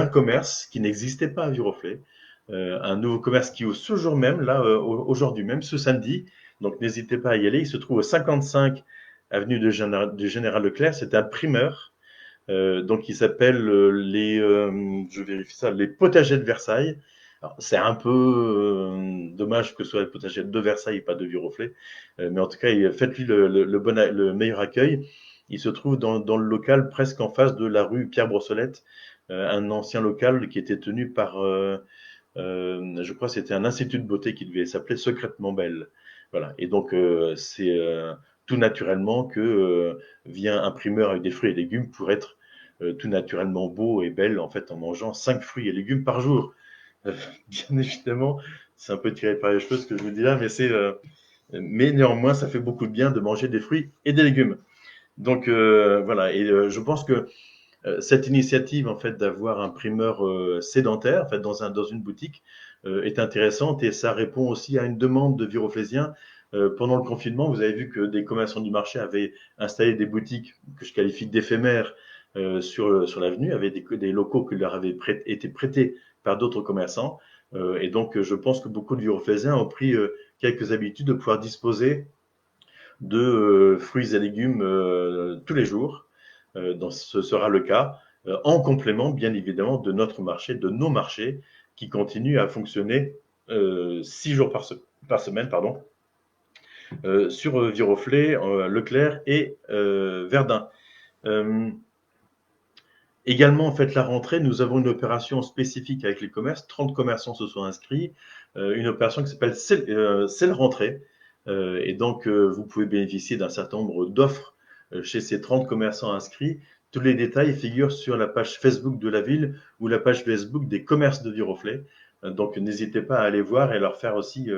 commerce qui n'existait pas à Viroflay. Un nouveau commerce qui ouvre ce jour même, là, aujourd'hui même, ce samedi. Donc, n'hésitez pas à y aller. Il se trouve au 55 avenue du Général Leclerc. C'est un primeur. Donc, il s'appelle je vérifie ça, les potagers de Versailles. Alors, c'est un peu dommage que ce soit les potagers de Versailles et pas de Viroflay, mais en tout cas, faites-lui le meilleur accueil. Il se trouve dans le local presque en face de la rue Pierre Brossolette, un ancien local qui était tenu par, je crois, que c'était un institut de beauté qui devait s'appeler Secrètement Belle. Voilà. Et donc, c'est tout naturellement que vient un primeur avec des fruits et légumes pour être tout naturellement beau et belle en fait en mangeant 5 fruits et légumes par jour. Bien évidemment, c'est un peu tiré par les cheveux ce que je vous dis là, mais néanmoins, ça fait beaucoup de bien de manger des fruits et des légumes. Donc voilà, et je pense que cette initiative en fait d'avoir un primeur sédentaire en fait dans une boutique est intéressante et ça répond aussi à une demande de Viroflésiens. Pendant le confinement, vous avez vu que des commerçants du marché avaient installé des boutiques que je qualifie d'éphémères sur l'avenue, avec des locaux qui leur avaient été prêtés par d'autres commerçants. Et donc, je pense que beaucoup de Viroflésiens ont pris quelques habitudes de pouvoir disposer de fruits et légumes tous les jours. Donc, ce sera le cas en complément, bien évidemment, de notre marché, de nos marchés qui continuent à fonctionner 6 jours par semaine, pardon, sur Viroflay, Leclerc et Verdun. Euh, Également, en fait, la rentrée, nous avons une opération spécifique avec les commerces. 30 commerçants se sont inscrits. Une opération qui s'appelle C'est la rentrée. Et donc, vous pouvez bénéficier d'un certain nombre d'offres chez ces 30 commerçants inscrits. Tous les détails figurent sur la page Facebook de la ville ou la page Facebook des commerces de Viroflay. Donc, n'hésitez pas à aller voir et à leur faire aussi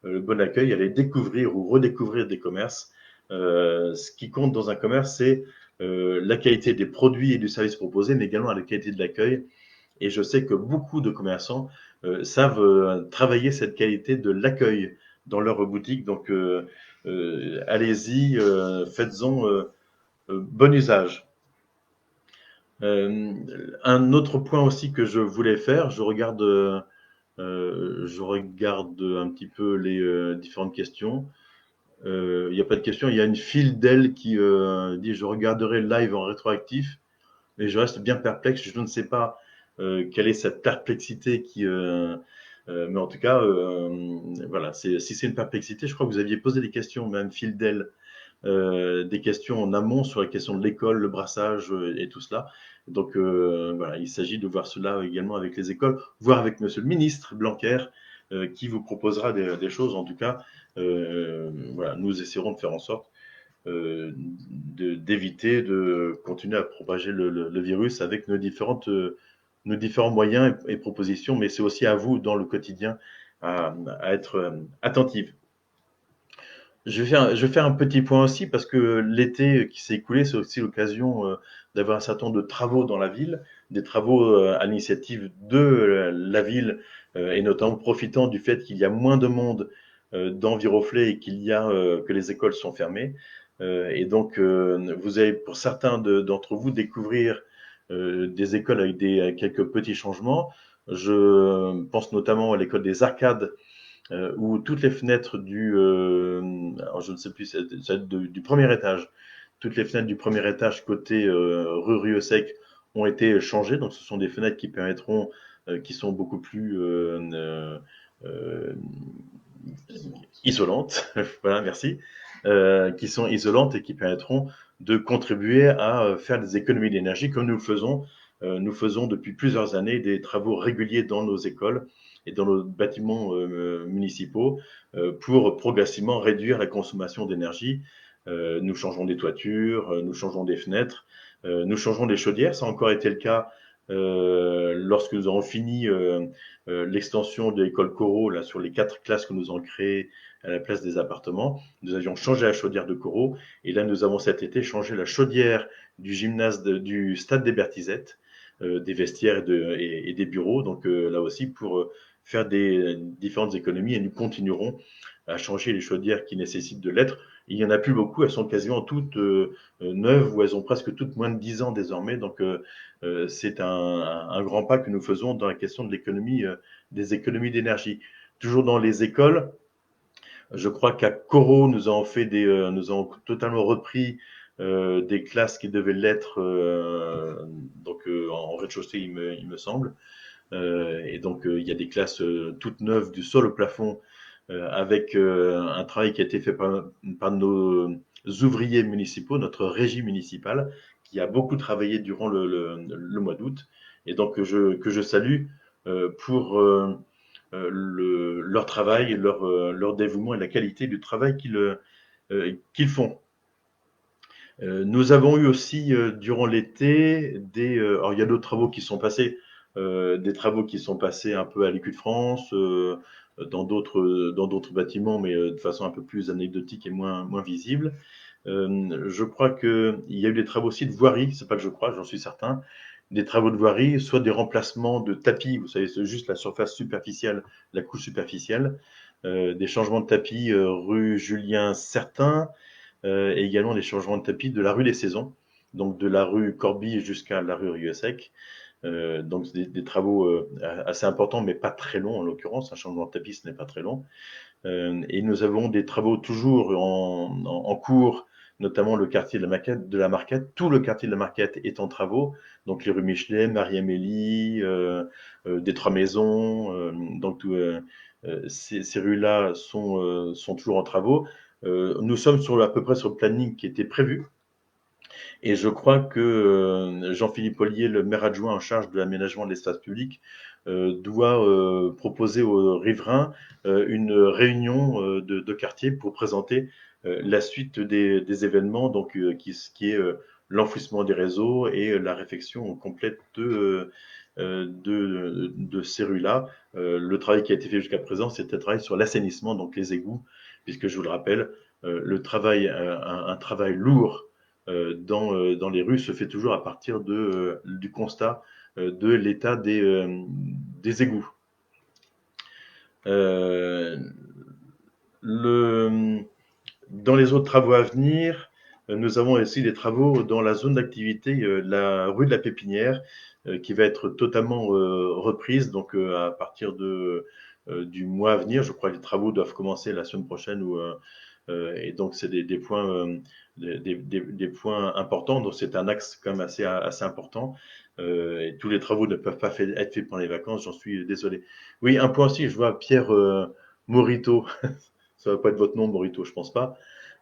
le bon accueil, aller découvrir ou redécouvrir des commerces. Ce qui compte dans un commerce, c'est la qualité des produits et du service proposé, mais également la qualité de l'accueil. Et je sais que beaucoup de commerçants savent travailler cette qualité de l'accueil dans leur boutique. Donc, allez-y, faites-en bon usage. Un autre point aussi que je voulais faire, je regarde un petit peu les différentes questions. Il n'y a pas de question. Il y a une file d'elle qui dit je regarderai le live en rétroactif, mais je reste bien perplexe. Je ne sais pas quelle est cette perplexité mais en tout cas, voilà. Si c'est une perplexité, je crois que vous aviez posé des questions, même file d'elle, des questions en amont sur la question de l'école, le brassage et tout cela. Donc voilà, il s'agit de voir cela également avec les écoles, voire avec Monsieur le ministre Blanquer, qui vous proposera des choses. En tout cas, voilà, nous essaierons de faire en sorte d'éviter de continuer à propager le virus avec nos différents moyens et propositions, mais c'est aussi à vous dans le quotidien à être attentive. Je vais faire un petit point aussi parce que l'été qui s'est écoulé, c'est aussi l'occasion d'avoir un certain nombre de travaux dans la ville, des travaux à l'initiative de la ville et notamment profitant du fait qu'il y a moins de monde dans Viroflay et que les écoles sont fermées. Et donc, vous allez pour certains d'entre vous découvrir des écoles avec quelques petits changements. Je pense notamment à l'école des Arcades où toutes les fenêtres alors je ne sais plus, du premier étage, toutes les fenêtres du premier étage côté rue Rieux-Sec ont été changées. Donc, ce sont des fenêtres qui permettront, qui sont beaucoup plus euh, isolantes. Voilà, merci. Qui sont isolantes et qui permettront de contribuer à faire des économies d'énergie comme nous le faisons. Nous faisons depuis plusieurs années des travaux réguliers dans nos écoles et dans nos bâtiments municipaux pour progressivement réduire la consommation d'énergie. Nous changeons des toitures, nous changeons des fenêtres, nous changeons des chaudières. Ça a encore été le cas lorsque nous aurons fini l'extension de l'école Corot là, sur les 4 classes que nous avons créées à la place des appartements. Nous avions changé la chaudière de Corot et là nous avons cet été changé la chaudière du gymnase du stade des Bertizettes, des vestiaires et des bureaux. Donc là aussi pour faire des différentes économies et nous continuerons à changer les chaudières qui nécessitent de l'être. Il n'y en a plus beaucoup, elles sont quasiment toutes neuves ou elles ont presque toutes moins de 10 ans désormais. Donc c'est un grand pas que nous faisons dans la question de l'économie, des économies d'énergie. Toujours dans les écoles, je crois qu'à Corot, nous avons totalement repris des classes qui devaient l'être, en rez-de-chaussée, il me semble. Et donc, il y a des classes toutes neuves du sol au plafond avec un travail qui a été fait par nos ouvriers municipaux, notre régie municipale, qui a beaucoup travaillé durant le mois d'août, et donc que je salue pour leur travail, leur dévouement et la qualité du travail qu'ils font. Nous avons eu aussi, durant l'été, alors il y a d'autres travaux qui sont passés, des travaux qui sont passés un peu à l'Écu de France, dans d'autres bâtiments, mais de façon un peu plus anecdotique et moins visible. Je crois qu'il y a eu des travaux aussi de voirie, c'est pas que je crois, j'en suis certain, des travaux de voirie, soit des remplacements de tapis, vous savez, c'est juste la surface superficielle, la couche superficielle, des changements de tapis rue Julien Certain, et également des changements de tapis de la rue des Saisons, donc de la rue Corbie jusqu'à la rue Rieussec. Donc des travaux assez importants, mais pas très longs en l'occurrence. Un changement de tapis, ce n'est pas très long. Et nous avons des travaux toujours en cours, notamment le quartier de la Marquette. Tout le quartier de la Marquette est en travaux. Donc les rues Michelet, Marie-Amélie, des Trois Maisons. Donc ces rues-là sont toujours en travaux. Nous sommes à peu près sur le planning qui était prévu. Et je crois que Jean-Philippe Ollier, le maire adjoint en charge de l'aménagement de l'espace public, doit proposer aux riverains une réunion de quartier pour présenter la suite des événements, donc qui est l'enfouissement des réseaux et la réfection complète de ces rues-là. Le travail qui a été fait jusqu'à présent, c'était un travail sur l'assainissement, donc les égouts, puisque je vous le rappelle, un travail lourd dans les rues se fait toujours à partir du constat de l'état des égouts. Euh, le, dans les autres travaux à venir, nous avons aussi des travaux dans la zone d'activité, la rue de la Pépinière, qui va être totalement reprise. Donc à partir du mois à venir, je crois que les travaux doivent commencer la semaine prochaine et donc, c'est des points, des points importants. Donc, c'est un axe quand même assez important. Et tous les travaux ne peuvent pas être faits pendant les vacances, j'en suis désolé. Oui, un point aussi, je vois Pierre Morito, ça va pas être votre nom, Morito, je pense pas.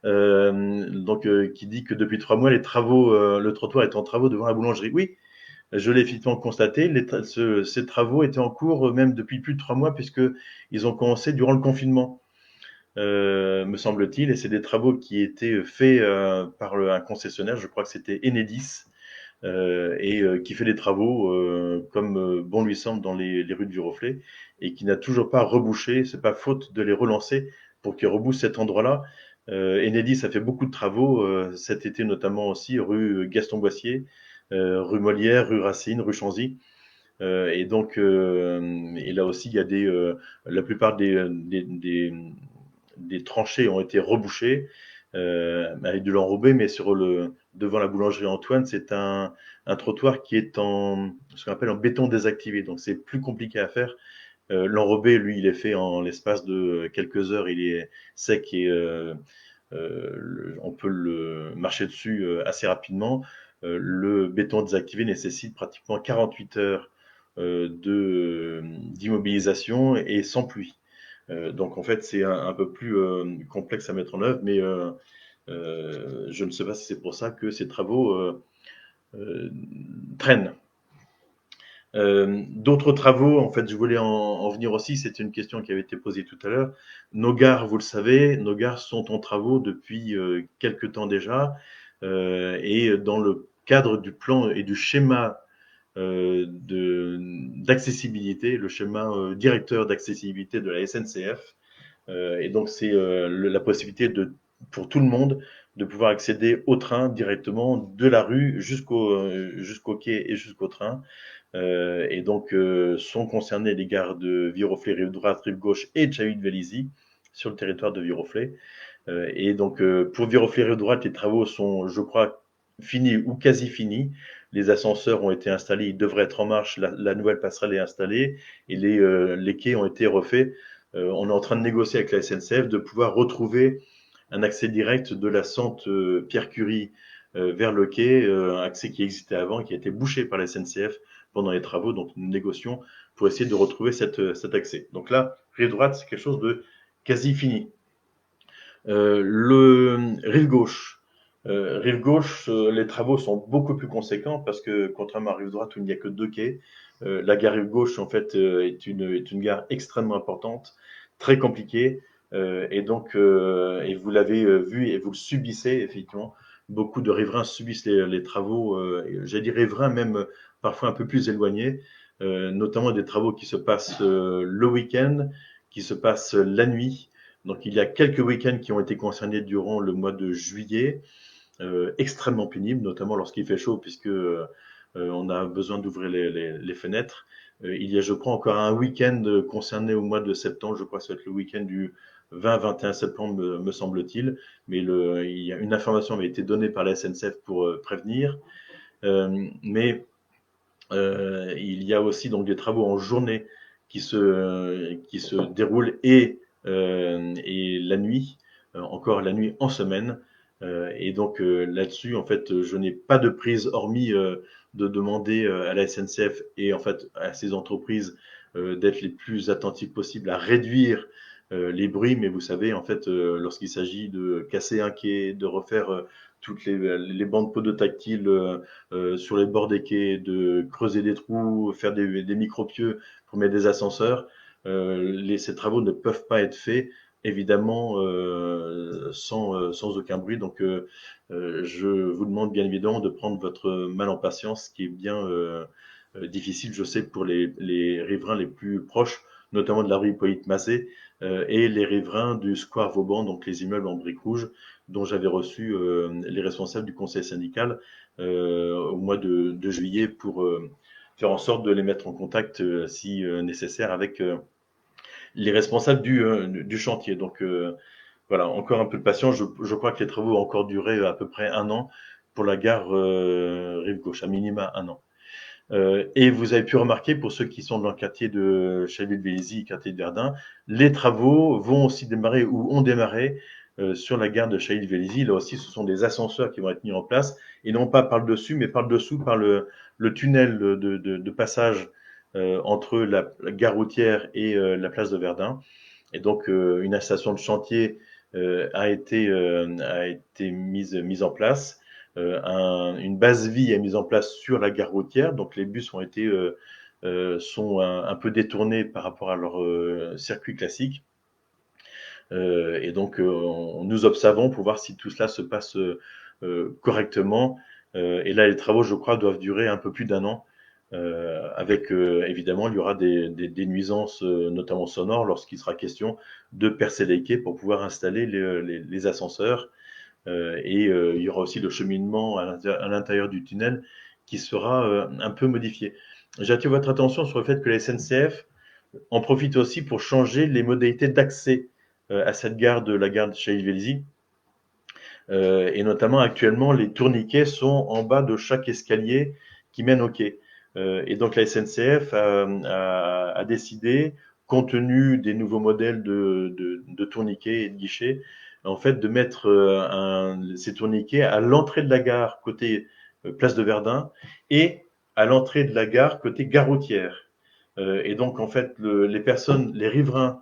Donc, qui dit que depuis 3 mois, le trottoir est en travaux devant la boulangerie. Oui, je l'ai effectivement constaté. Ces travaux étaient en cours même depuis plus de 3 mois, puisque ils ont commencé durant le confinement. Me semble-t-il, et c'est des travaux qui étaient faits par un concessionnaire, je crois que c'était Enedis, et qui fait des travaux comme bon lui semble dans les rues de Viroflay, et qui n'a toujours pas rebouché. C'est pas faute de les relancer pour qu'ils rebouchent cet endroit-là. Enedis a fait beaucoup de travaux cet été, notamment aussi rue Gaston-Boissier, rue Molière, rue Racine, rue Chanzy. Et donc, et là aussi, il y a la plupart des tranchées ont été rebouchées avec de l'enrobé, mais devant la boulangerie Antoine, c'est un trottoir qui est ce qu'on appelle en béton désactivé. Donc c'est plus compliqué à faire. L'enrobé, lui, il est fait en l'espace de quelques heures, il est sec et on peut le marcher dessus assez rapidement. Le béton désactivé nécessite pratiquement 48 heures d'immobilisation et sans pluie. Donc en fait, c'est un peu plus complexe à mettre en œuvre, mais je ne sais pas si c'est pour ça que ces travaux euh, traînent. D'autres travaux, en fait, je voulais en venir aussi, c'est une question qui avait été posée tout à l'heure. Nos gares, vous le savez, nos gares sont en travaux depuis quelque temps déjà, et dans le cadre du plan et du schéma d'accessibilité, le schéma directeur d'accessibilité de la SNCF. Et donc, c'est la possibilité pour tout le monde de pouvoir accéder au train directement de la rue jusqu'au quai et jusqu'au train. Et donc, sont concernées les gares de Viroflay, rive droite, rive gauche et de Chahuit-Vélizy sur le territoire de Viroflay. Et donc, pour Viroflay, rive droite, les travaux sont, je crois, finis ou quasi finis. Les ascenseurs ont été installés, ils devraient être en marche. La nouvelle passerelle est installée et les quais ont été refaits. On est en train de négocier avec la SNCF de pouvoir retrouver un accès direct de la Sente Pierre Curie vers le quai, un accès qui existait avant, qui a été bouché par la SNCF pendant les travaux. Donc nous négocions pour essayer de retrouver cet accès. Donc là, rive droite, c'est quelque chose de quasi fini. Le rive gauche, les travaux sont beaucoup plus conséquents parce que contrairement à rive droite où il n'y a que 2 quais, la gare rive gauche en fait est une gare extrêmement importante, très compliquée, et donc et vous l'avez vu et vous le subissez effectivement beaucoup de riverains subissent les travaux, j'allais dire riverains même parfois un peu plus éloignés, notamment des travaux qui se passent le week-end, qui se passent la nuit. Donc il y a quelques week-ends qui ont été concernés durant le mois de juillet, extrêmement pénible, notamment lorsqu'il fait chaud, puisque on a besoin d'ouvrir les fenêtres. Il y a, je crois, encore un week-end concerné au mois de septembre. Je crois que ça va être le week-end du 20-21 septembre, me semble-t-il. Mais il y a une information avait été donnée par la SNCF pour prévenir. Mais il y a aussi donc des travaux en journée qui se déroulent et la nuit, encore la nuit en semaine. Et donc là-dessus, en fait, je n'ai pas de prise hormis de demander à la SNCF et en fait à ces entreprises d'être les plus attentives possibles à réduire les bruits. Mais vous savez, en fait, lorsqu'il s'agit de casser un quai, de refaire toutes les bandes podotactiles sur les bords des quais, de creuser des trous, faire des micro-pieux pour mettre des ascenseurs. Ces travaux ne peuvent pas être faits évidemment sans aucun bruit. Donc je vous demande bien évidemment de prendre votre mal en patience, qui est bien difficile, je sais, pour les riverains les plus proches, notamment de la rue Hippolyte Massé et les riverains du square Vauban, donc les immeubles en briques rouges, dont j'avais reçu les responsables du conseil syndical au mois de juillet pour faire en sorte de les mettre en contact, si nécessaire, avec les responsables du chantier. Donc voilà, encore un peu de patience. Je crois que les travaux vont encore durer à peu près un an pour la gare rive gauche, à minima un an. Et vous avez pu remarquer, pour ceux qui sont dans le quartier de Chaville-Vélizy, quartier de Verdun, les travaux vont aussi démarrer ou ont démarré sur la gare de Chaville-Vélizy. Là aussi, ce sont des ascenseurs qui vont être mis en place, et non pas par le dessus, mais par le dessous, par le tunnel de passage entre la gare routière et la place de Verdun. Et donc, une station de chantier a été mise en place. Une base vie est mise en place sur la gare routière. Donc, les bus sont un peu détournés par rapport à leur circuit classique. Et donc, nous observons pour voir si tout cela se passe correctement. Et là, les travaux, je crois, doivent durer un peu plus d'un an. Avec évidemment, il y aura des nuisances, notamment sonores, lorsqu'il sera question de percer les quais pour pouvoir installer les ascenseurs. Et il y aura aussi le cheminement à l'intérieur du tunnel qui sera un peu modifié. J'attire votre attention sur le fait que la SNCF en profite aussi pour changer les modalités d'accès à cette gare la gare de Chaville-Vélizy. Et notamment, actuellement, les tourniquets sont en bas de chaque escalier qui mène au quai. Et donc, la SNCF a décidé, compte tenu des nouveaux modèles de tourniquets et de guichets, en fait, de mettre ces tourniquets à l'entrée de la gare côté place de Verdun et à l'entrée de la gare côté gare routière. Et donc, en fait, les riverains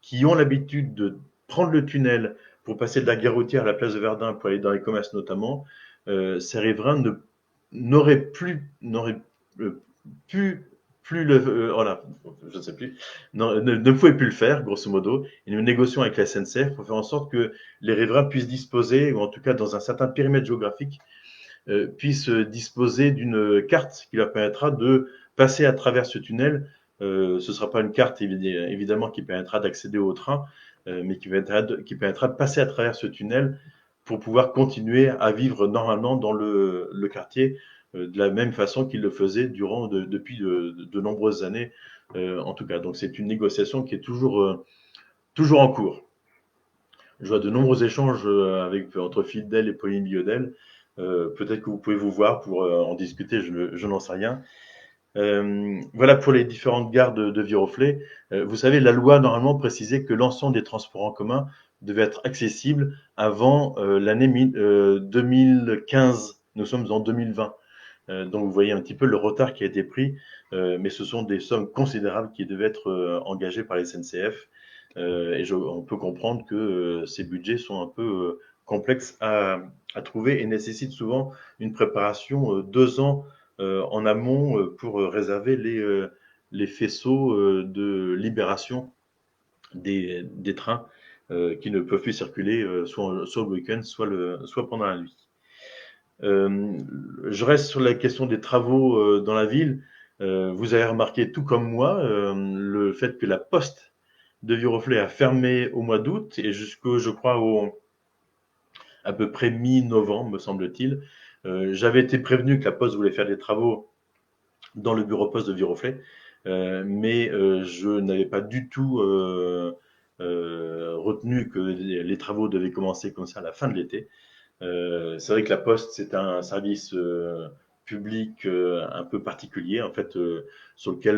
qui ont l'habitude de prendre le tunnel pour passer de la gare routière à la place de Verdun pour aller dans les commerces notamment, ces riverains n'auraient pu plus voilà, je ne sais plus, ne pouvaient plus le faire, grosso modo. Et nous négocions avec la SNCF pour faire en sorte que les riverains puissent disposer, ou en tout cas dans un certain périmètre géographique, puissent disposer d'une carte qui leur permettra de passer à travers ce tunnel. Ce ne sera pas une carte évidemment qui permettra d'accéder au train, mais qui permettra de passer à travers ce tunnel pour pouvoir continuer à vivre normalement dans le quartier de la même façon qu'ils le faisaient depuis de nombreuses années, en tout cas. Donc c'est une négociation qui est toujours en cours. Je vois de nombreux échanges entre Fidel et Pauline Biodel. Peut-être que vous pouvez vous voir pour en discuter, je n'en sais rien. Voilà pour les différentes gares de Viroflay. Vous savez, la loi normalement précisait que l'ensemble des transports en commun devait être accessible avant l'année 2015. Nous sommes en 2020. Donc vous voyez un petit peu le retard qui a été pris, mais ce sont des sommes considérables qui devaient être engagées par les SNCF. Et on peut comprendre que ces budgets sont un peu complexes à trouver et nécessitent souvent une préparation 2 ans en amont pour réserver les faisceaux de libération des trains qui ne peuvent plus circuler soit le week-end, soit pendant la nuit. Euh, je reste sur la question des travaux dans la ville. Vous avez remarqué, tout comme moi, le fait que la poste de Viroflay a fermé au mois d'août et jusqu'au, je crois, à peu près mi-novembre, me semble-t-il. J'avais été prévenu que la poste voulait faire des travaux dans le bureau poste de Viroflay, mais je n'avais pas du tout retenu que les travaux devaient commencer comme ça à la fin de l'été. C'est vrai que la Poste, c'est un service public un peu particulier, en fait, sur lequel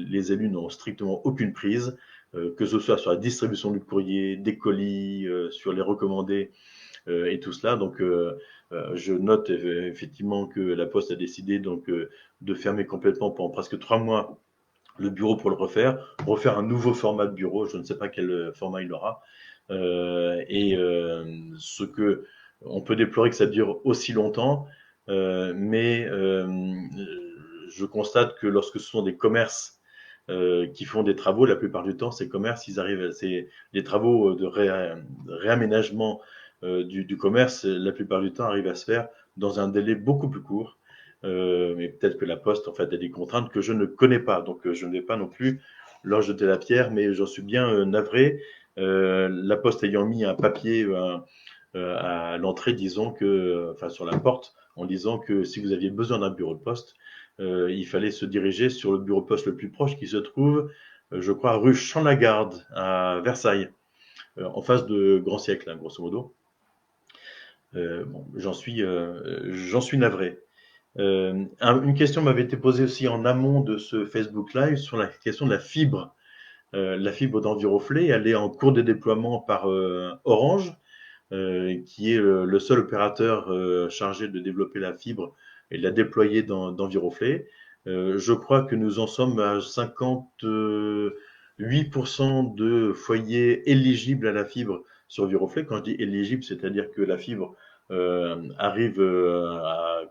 les élus n'ont strictement aucune prise, que ce soit sur la distribution du courrier, des colis, sur les recommandés et tout cela. Donc, je note effectivement que la Poste a décidé donc de fermer complètement pendant presque 3 mois le bureau pour le refaire un nouveau format de bureau. Je ne sais pas quel format il aura. Ce que on peut déplorer que ça dure aussi longtemps, mais je constate que lorsque ce sont des commerces qui font des travaux, la plupart du temps, ces commerces, ils arrivent, c'est les travaux de réaménagement du commerce, la plupart du temps, arrivent à se faire dans un délai beaucoup plus court. Mais peut-être que la Poste, en fait, a des contraintes que je ne connais pas. Donc, je ne vais pas non plus leur jeter la pierre, mais j'en suis bien navré. La Poste ayant mis un papier à l'entrée, disons que, enfin, sur la porte, en disant que si vous aviez besoin d'un bureau de poste, il fallait se diriger sur le bureau de poste le plus proche qui se trouve, je crois, rue Champ-Lagarde à Versailles, en face de Grand Siècle, hein, grosso modo. Bon, j'en suis navré. Une question m'avait été posée aussi en amont de ce Facebook Live sur la question de la fibre. La fibre d'Enviroflay, elle est en cours de déploiement par Orange, qui est le seul opérateur chargé de développer la fibre et de la déployer dans Viroflay. Je crois que nous en sommes à 58% de foyers éligibles à la fibre sur Viroflay. Quand je dis éligible, c'est-à-dire que la fibre arrive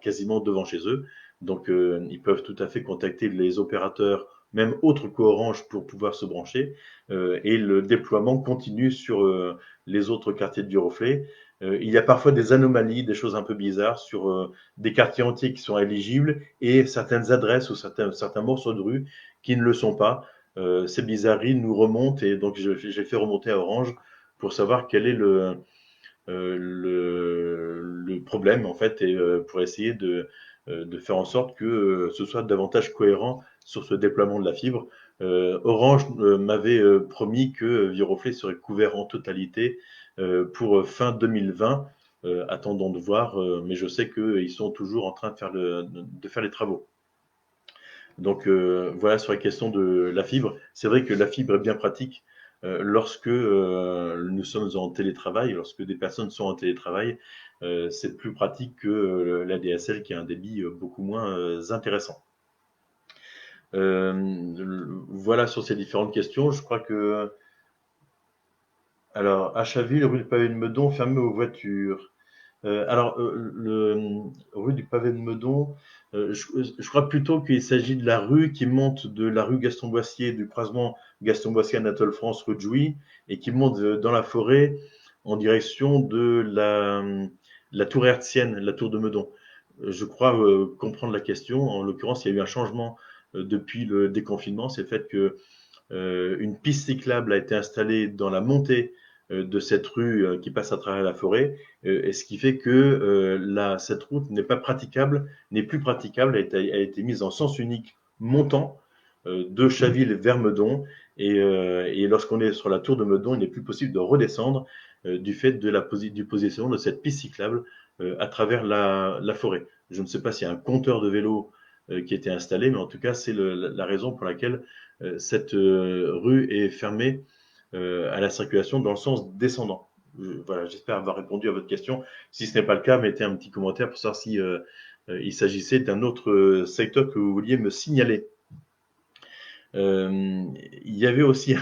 quasiment devant chez eux. Donc, ils peuvent tout à fait contacter les opérateurs, même autres qu'Orange, pour pouvoir se brancher. Et le déploiement continue sur les autres quartiers de Viroflay. Il y a parfois des anomalies, des choses un peu bizarres sur des quartiers entiers qui sont éligibles et certaines adresses ou certains morceaux de rue qui ne le sont pas. Ces bizarreries nous remontent et donc j'ai fait remonter à Orange pour savoir quel est le problème en fait et pour essayer de faire en sorte que ce soit davantage cohérent sur ce déploiement de la fibre. Orange m'avait promis que Viroflay serait couvert en totalité pour fin 2020. Attendons de voir, mais je sais qu'ils sont toujours en train de faire les travaux. Donc voilà sur la question de la fibre. C'est vrai que la fibre est bien pratique lorsque nous sommes en télétravail, lorsque des personnes sont en télétravail. C'est plus pratique que la DSL qui a un débit beaucoup moins intéressant. Voilà sur ces différentes questions. Je crois que alors Achaville, rue du Pavé de Meudon, fermée aux voitures. Rue du Pavé de Meudon, je crois plutôt qu'il s'agit de la rue qui monte de la rue Gaston-Boissier, du croisement Gaston-Boissier-Anatole France, rue de Jouy, et qui monte dans la forêt en direction de la tour hertzienne, la tour de Meudon. Je crois comprendre la question. En l'occurrence, il y a eu un changement depuis le déconfinement. C'est le fait que une piste cyclable a été installée dans la montée de cette rue qui passe à travers la forêt, et ce qui fait que cette route n'est plus praticable, a été mise en sens unique montant de Chaville vers Meudon, et lorsqu'on est sur la tour de Meudon, il n'est plus possible de redescendre du fait du positionnement de cette piste cyclable à travers la forêt. Je ne sais pas s'il y a un compteur de vélos qui a été installé, mais en tout cas, c'est la raison pour laquelle cette rue est fermée à la circulation dans le sens descendant. Voilà, j'espère avoir répondu à votre question. Si ce n'est pas le cas, mettez un petit commentaire pour savoir si il s'agissait d'un autre secteur que vous vouliez me signaler. Il y avait aussi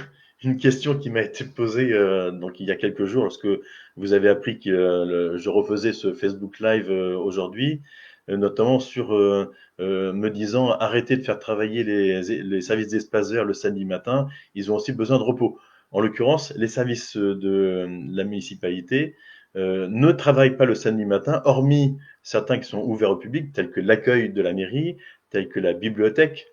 une question qui m'a été posée donc il y a quelques jours lorsque vous avez appris que je refaisais ce Facebook Live aujourd'hui, notamment sur me disant arrêtez de faire travailler les services d'espace vert le samedi matin, ils ont aussi besoin de repos. En l'occurrence, les services de la municipalité ne travaillent pas le samedi matin, hormis certains qui sont ouverts au public, tels que l'accueil de la mairie, tels que la bibliothèque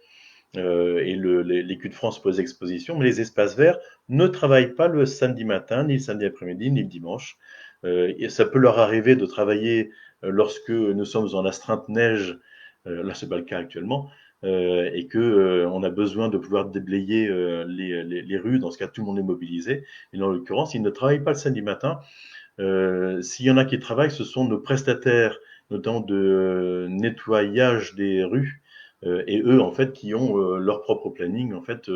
et l'Écu de France pour les expositions, mais les espaces verts ne travaillent pas le samedi matin, ni le samedi après-midi, ni le dimanche. Et ça peut leur arriver de travailler lorsque nous sommes en astreinte neige, là c'est pas le cas actuellement, et que on a besoin de pouvoir déblayer les rues. Dans ce cas, tout le monde est mobilisé. Et en l'occurrence, ils ne travaillent pas le samedi matin. S'il y en a qui travaillent, ce sont nos prestataires, notamment de nettoyage des rues, et eux, en fait, qui ont leur propre planning, en fait,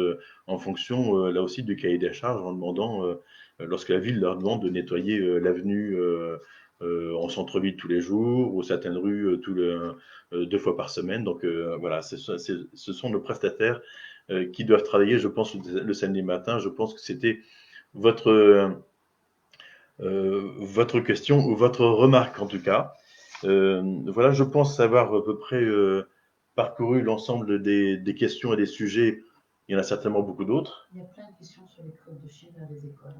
en fonction, là aussi, du cahier des charges, en demandant, lorsque la ville leur demande de nettoyer l'avenue en centre-ville tous les jours, ou certaines rues deux fois par semaine. Donc voilà, ce sont nos prestataires qui doivent travailler, je pense, le samedi matin. Je pense que c'était votre votre question ou votre remarque en tout cas. Voilà, je pense avoir à peu près parcouru l'ensemble des questions et des sujets. Il y en a certainement beaucoup d'autres. Il y a plein de questions sur les crottes de chiens vers les écoles.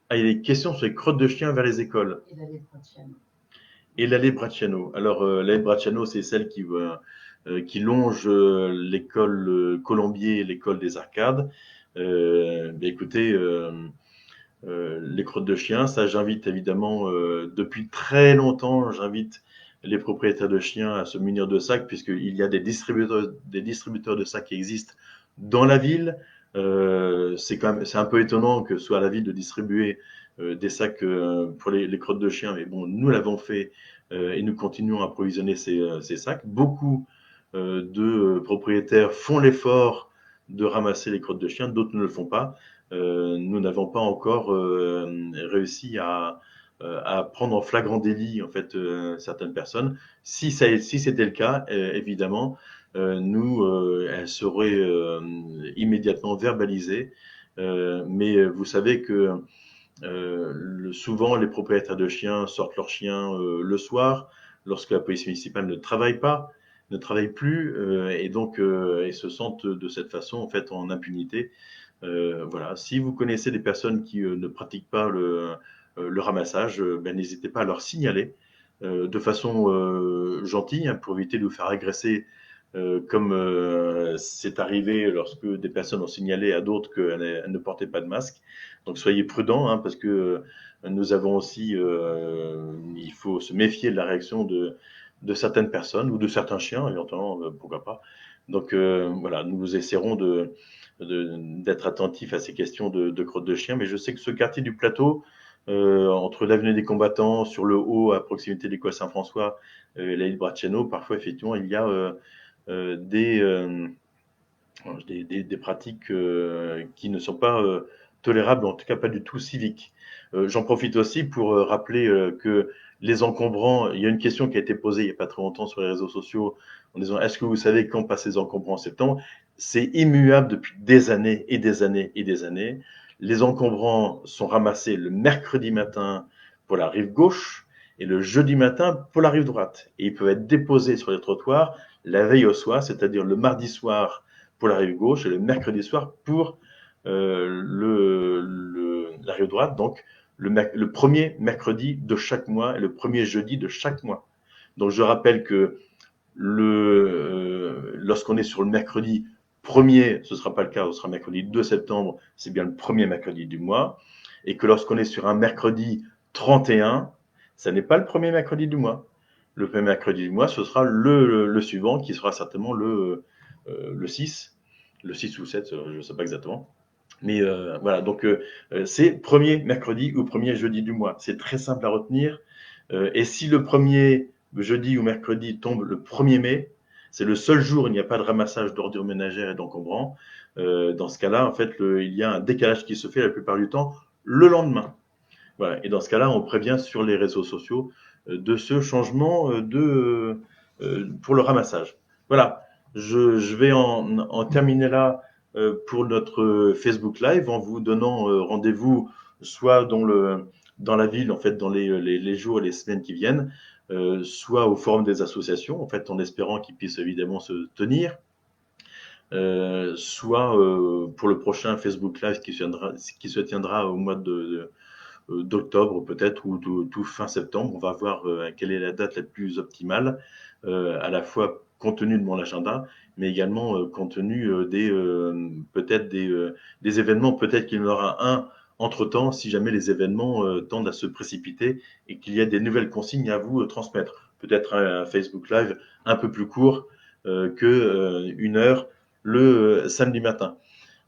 Ah, il y a des questions sur les crottes de chiens vers les écoles. Et l'allée Bracciano. Et l'allée Bracciano. Alors, l'allée Bracciano, c'est celle qui longe l'école Colombier et l'école des Arcades. Écoutez, les crottes de chiens, ça j'invite évidemment depuis très longtemps, j'invite les propriétaires de chiens à se munir de sacs puisqu'il y a des distributeurs de sacs qui existent dans la ville. C'est un peu étonnant que ce soit à la ville de distribuer des sacs pour les crottes de chiens, mais bon, nous l'avons fait et nous continuons à approvisionner ces sacs. Beaucoup de propriétaires font l'effort de ramasser les crottes de chiens, d'autres ne le font pas. Nous n'avons pas encore réussi à prendre en flagrant délit en fait certaines personnes. Si c'était le cas, évidemment, elles seraient immédiatement verbalisées. Mais vous savez que souvent les propriétaires de chiens sortent leurs chiens le soir, lorsque la police municipale ne travaille pas, ne travaille plus, et donc ils se sentent de cette façon en fait en impunité. Voilà. Si vous connaissez des personnes qui ne pratiquent pas le ramassage, ben, n'hésitez pas à leur signaler de façon gentille hein, pour éviter de vous faire agresser, comme c'est arrivé lorsque des personnes ont signalé à d'autres qu'elles ne portaient pas de masque. Donc soyez prudents hein, parce que nous avons aussi, il faut se méfier de la réaction de certaines personnes ou de certains chiens, éventuellement, pourquoi pas. Donc voilà, nous essaierons d'être attentif à ces questions de crottes de chien. Mais je sais que ce quartier du plateau, entre l'avenue des combattants, sur le haut, à proximité de l'école Saint-François, et la île Bracciano, parfois, effectivement, il y a des pratiques qui ne sont pas tolérables, en tout cas pas du tout civiques. J'en profite aussi pour rappeler que les encombrants, il y a une question qui a été posée il n'y a pas très longtemps sur les réseaux sociaux en disant est-ce que vous savez quand passent les encombrants en septembre? C'est immuable depuis des années et des années et des années. Les encombrants sont ramassés le mercredi matin pour la rive gauche et le jeudi matin pour la rive droite. Et ils peuvent être déposés sur les trottoirs la veille au soir, c'est-à-dire le mardi soir pour la rive gauche et le mercredi soir pour la rive droite. Donc, le premier mercredi de chaque mois et le premier jeudi de chaque mois. Donc, je rappelle que lorsqu'on est sur le mercredi 1er, ce ne sera pas le cas, ce sera mercredi 2 septembre, c'est bien le premier mercredi du mois. Et que lorsqu'on est sur un mercredi 31, ça n'est pas le premier mercredi du mois. Le premier mercredi du mois, ce sera le suivant, qui sera certainement le 6, le 6 ou 7, je ne sais pas exactement. Mais voilà, donc c'est premier mercredi ou premier jeudi du mois. C'est très simple à retenir. Et si le premier jeudi ou mercredi tombe le 1er mai, c'est le seul jour où il n'y a pas de ramassage d'ordures ménagères et d'encombrants. Dans ce cas-là, en fait, il y a un décalage qui se fait la plupart du temps le lendemain. Voilà. Et dans ce cas-là, on prévient sur les réseaux sociaux de ce changement pour le ramassage. Voilà. Je vais en terminer là pour notre Facebook Live en vous donnant rendez-vous soit dans la ville, en fait, dans les jours et les semaines qui viennent, soit au forum des associations, en fait, en espérant qu'ils puissent évidemment se tenir, soit pour le prochain Facebook Live qui se tiendra au mois d'octobre peut-être ou tout fin septembre. On va voir quelle est la date la plus optimale, à la fois compte tenu de mon agenda, mais également compte tenu peut-être des événements. Peut-être qu'il y en aura un entre-temps si jamais les événements tendent à se précipiter et qu'il y a des nouvelles consignes à vous transmettre. Peut-être un Facebook Live un peu plus court que 1 heure le samedi matin.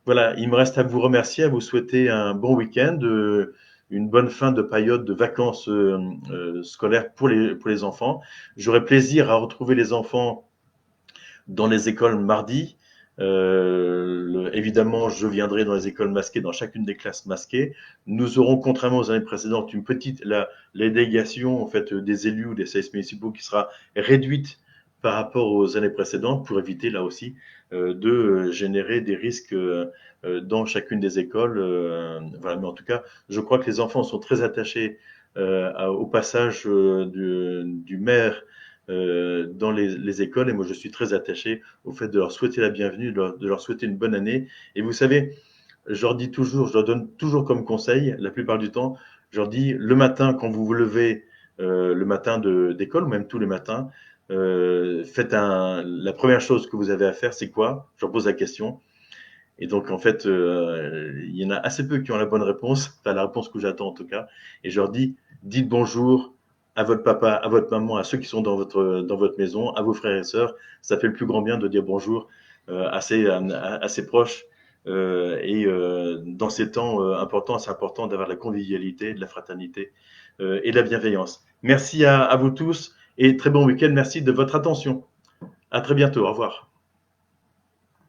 Voilà, il me reste à vous remercier, à vous souhaiter un bon week-end, une bonne fin de période de vacances scolaires pour les enfants. J'aurai plaisir à retrouver les enfants dans les écoles mardi. Évidemment, je viendrai dans les écoles masquées, dans chacune des classes masquées. Nous aurons, contrairement aux années précédentes, la délégation en fait des élus ou des services municipaux qui sera réduite par rapport aux années précédentes pour éviter là aussi de générer des risques dans chacune des écoles. Voilà, mais en tout cas, je crois que les enfants sont très attachés au passage du maire dans les écoles. Et moi, je suis très attaché au fait de leur souhaiter la bienvenue, de leur souhaiter une bonne année. Et vous savez, je leur dis toujours, je leur donne toujours comme conseil, la plupart du temps, je leur dis le matin, quand vous vous levez, le matin d'école, ou même tous les matins, la première chose que vous avez à faire, c'est quoi? Je leur pose la question. Et donc, en fait, il y en a assez peu qui ont la bonne réponse, enfin la réponse que j'attends en tout cas. Et je leur dis, dites bonjour à votre papa, à votre maman, à ceux qui sont dans votre maison, à vos frères et sœurs. Ça fait le plus grand bien de dire bonjour à ses proches. Dans ces temps importants, c'est important d'avoir de la convivialité, de la fraternité et de la bienveillance. Merci à vous tous et très bon week-end. Merci de votre attention. À très bientôt. Au revoir.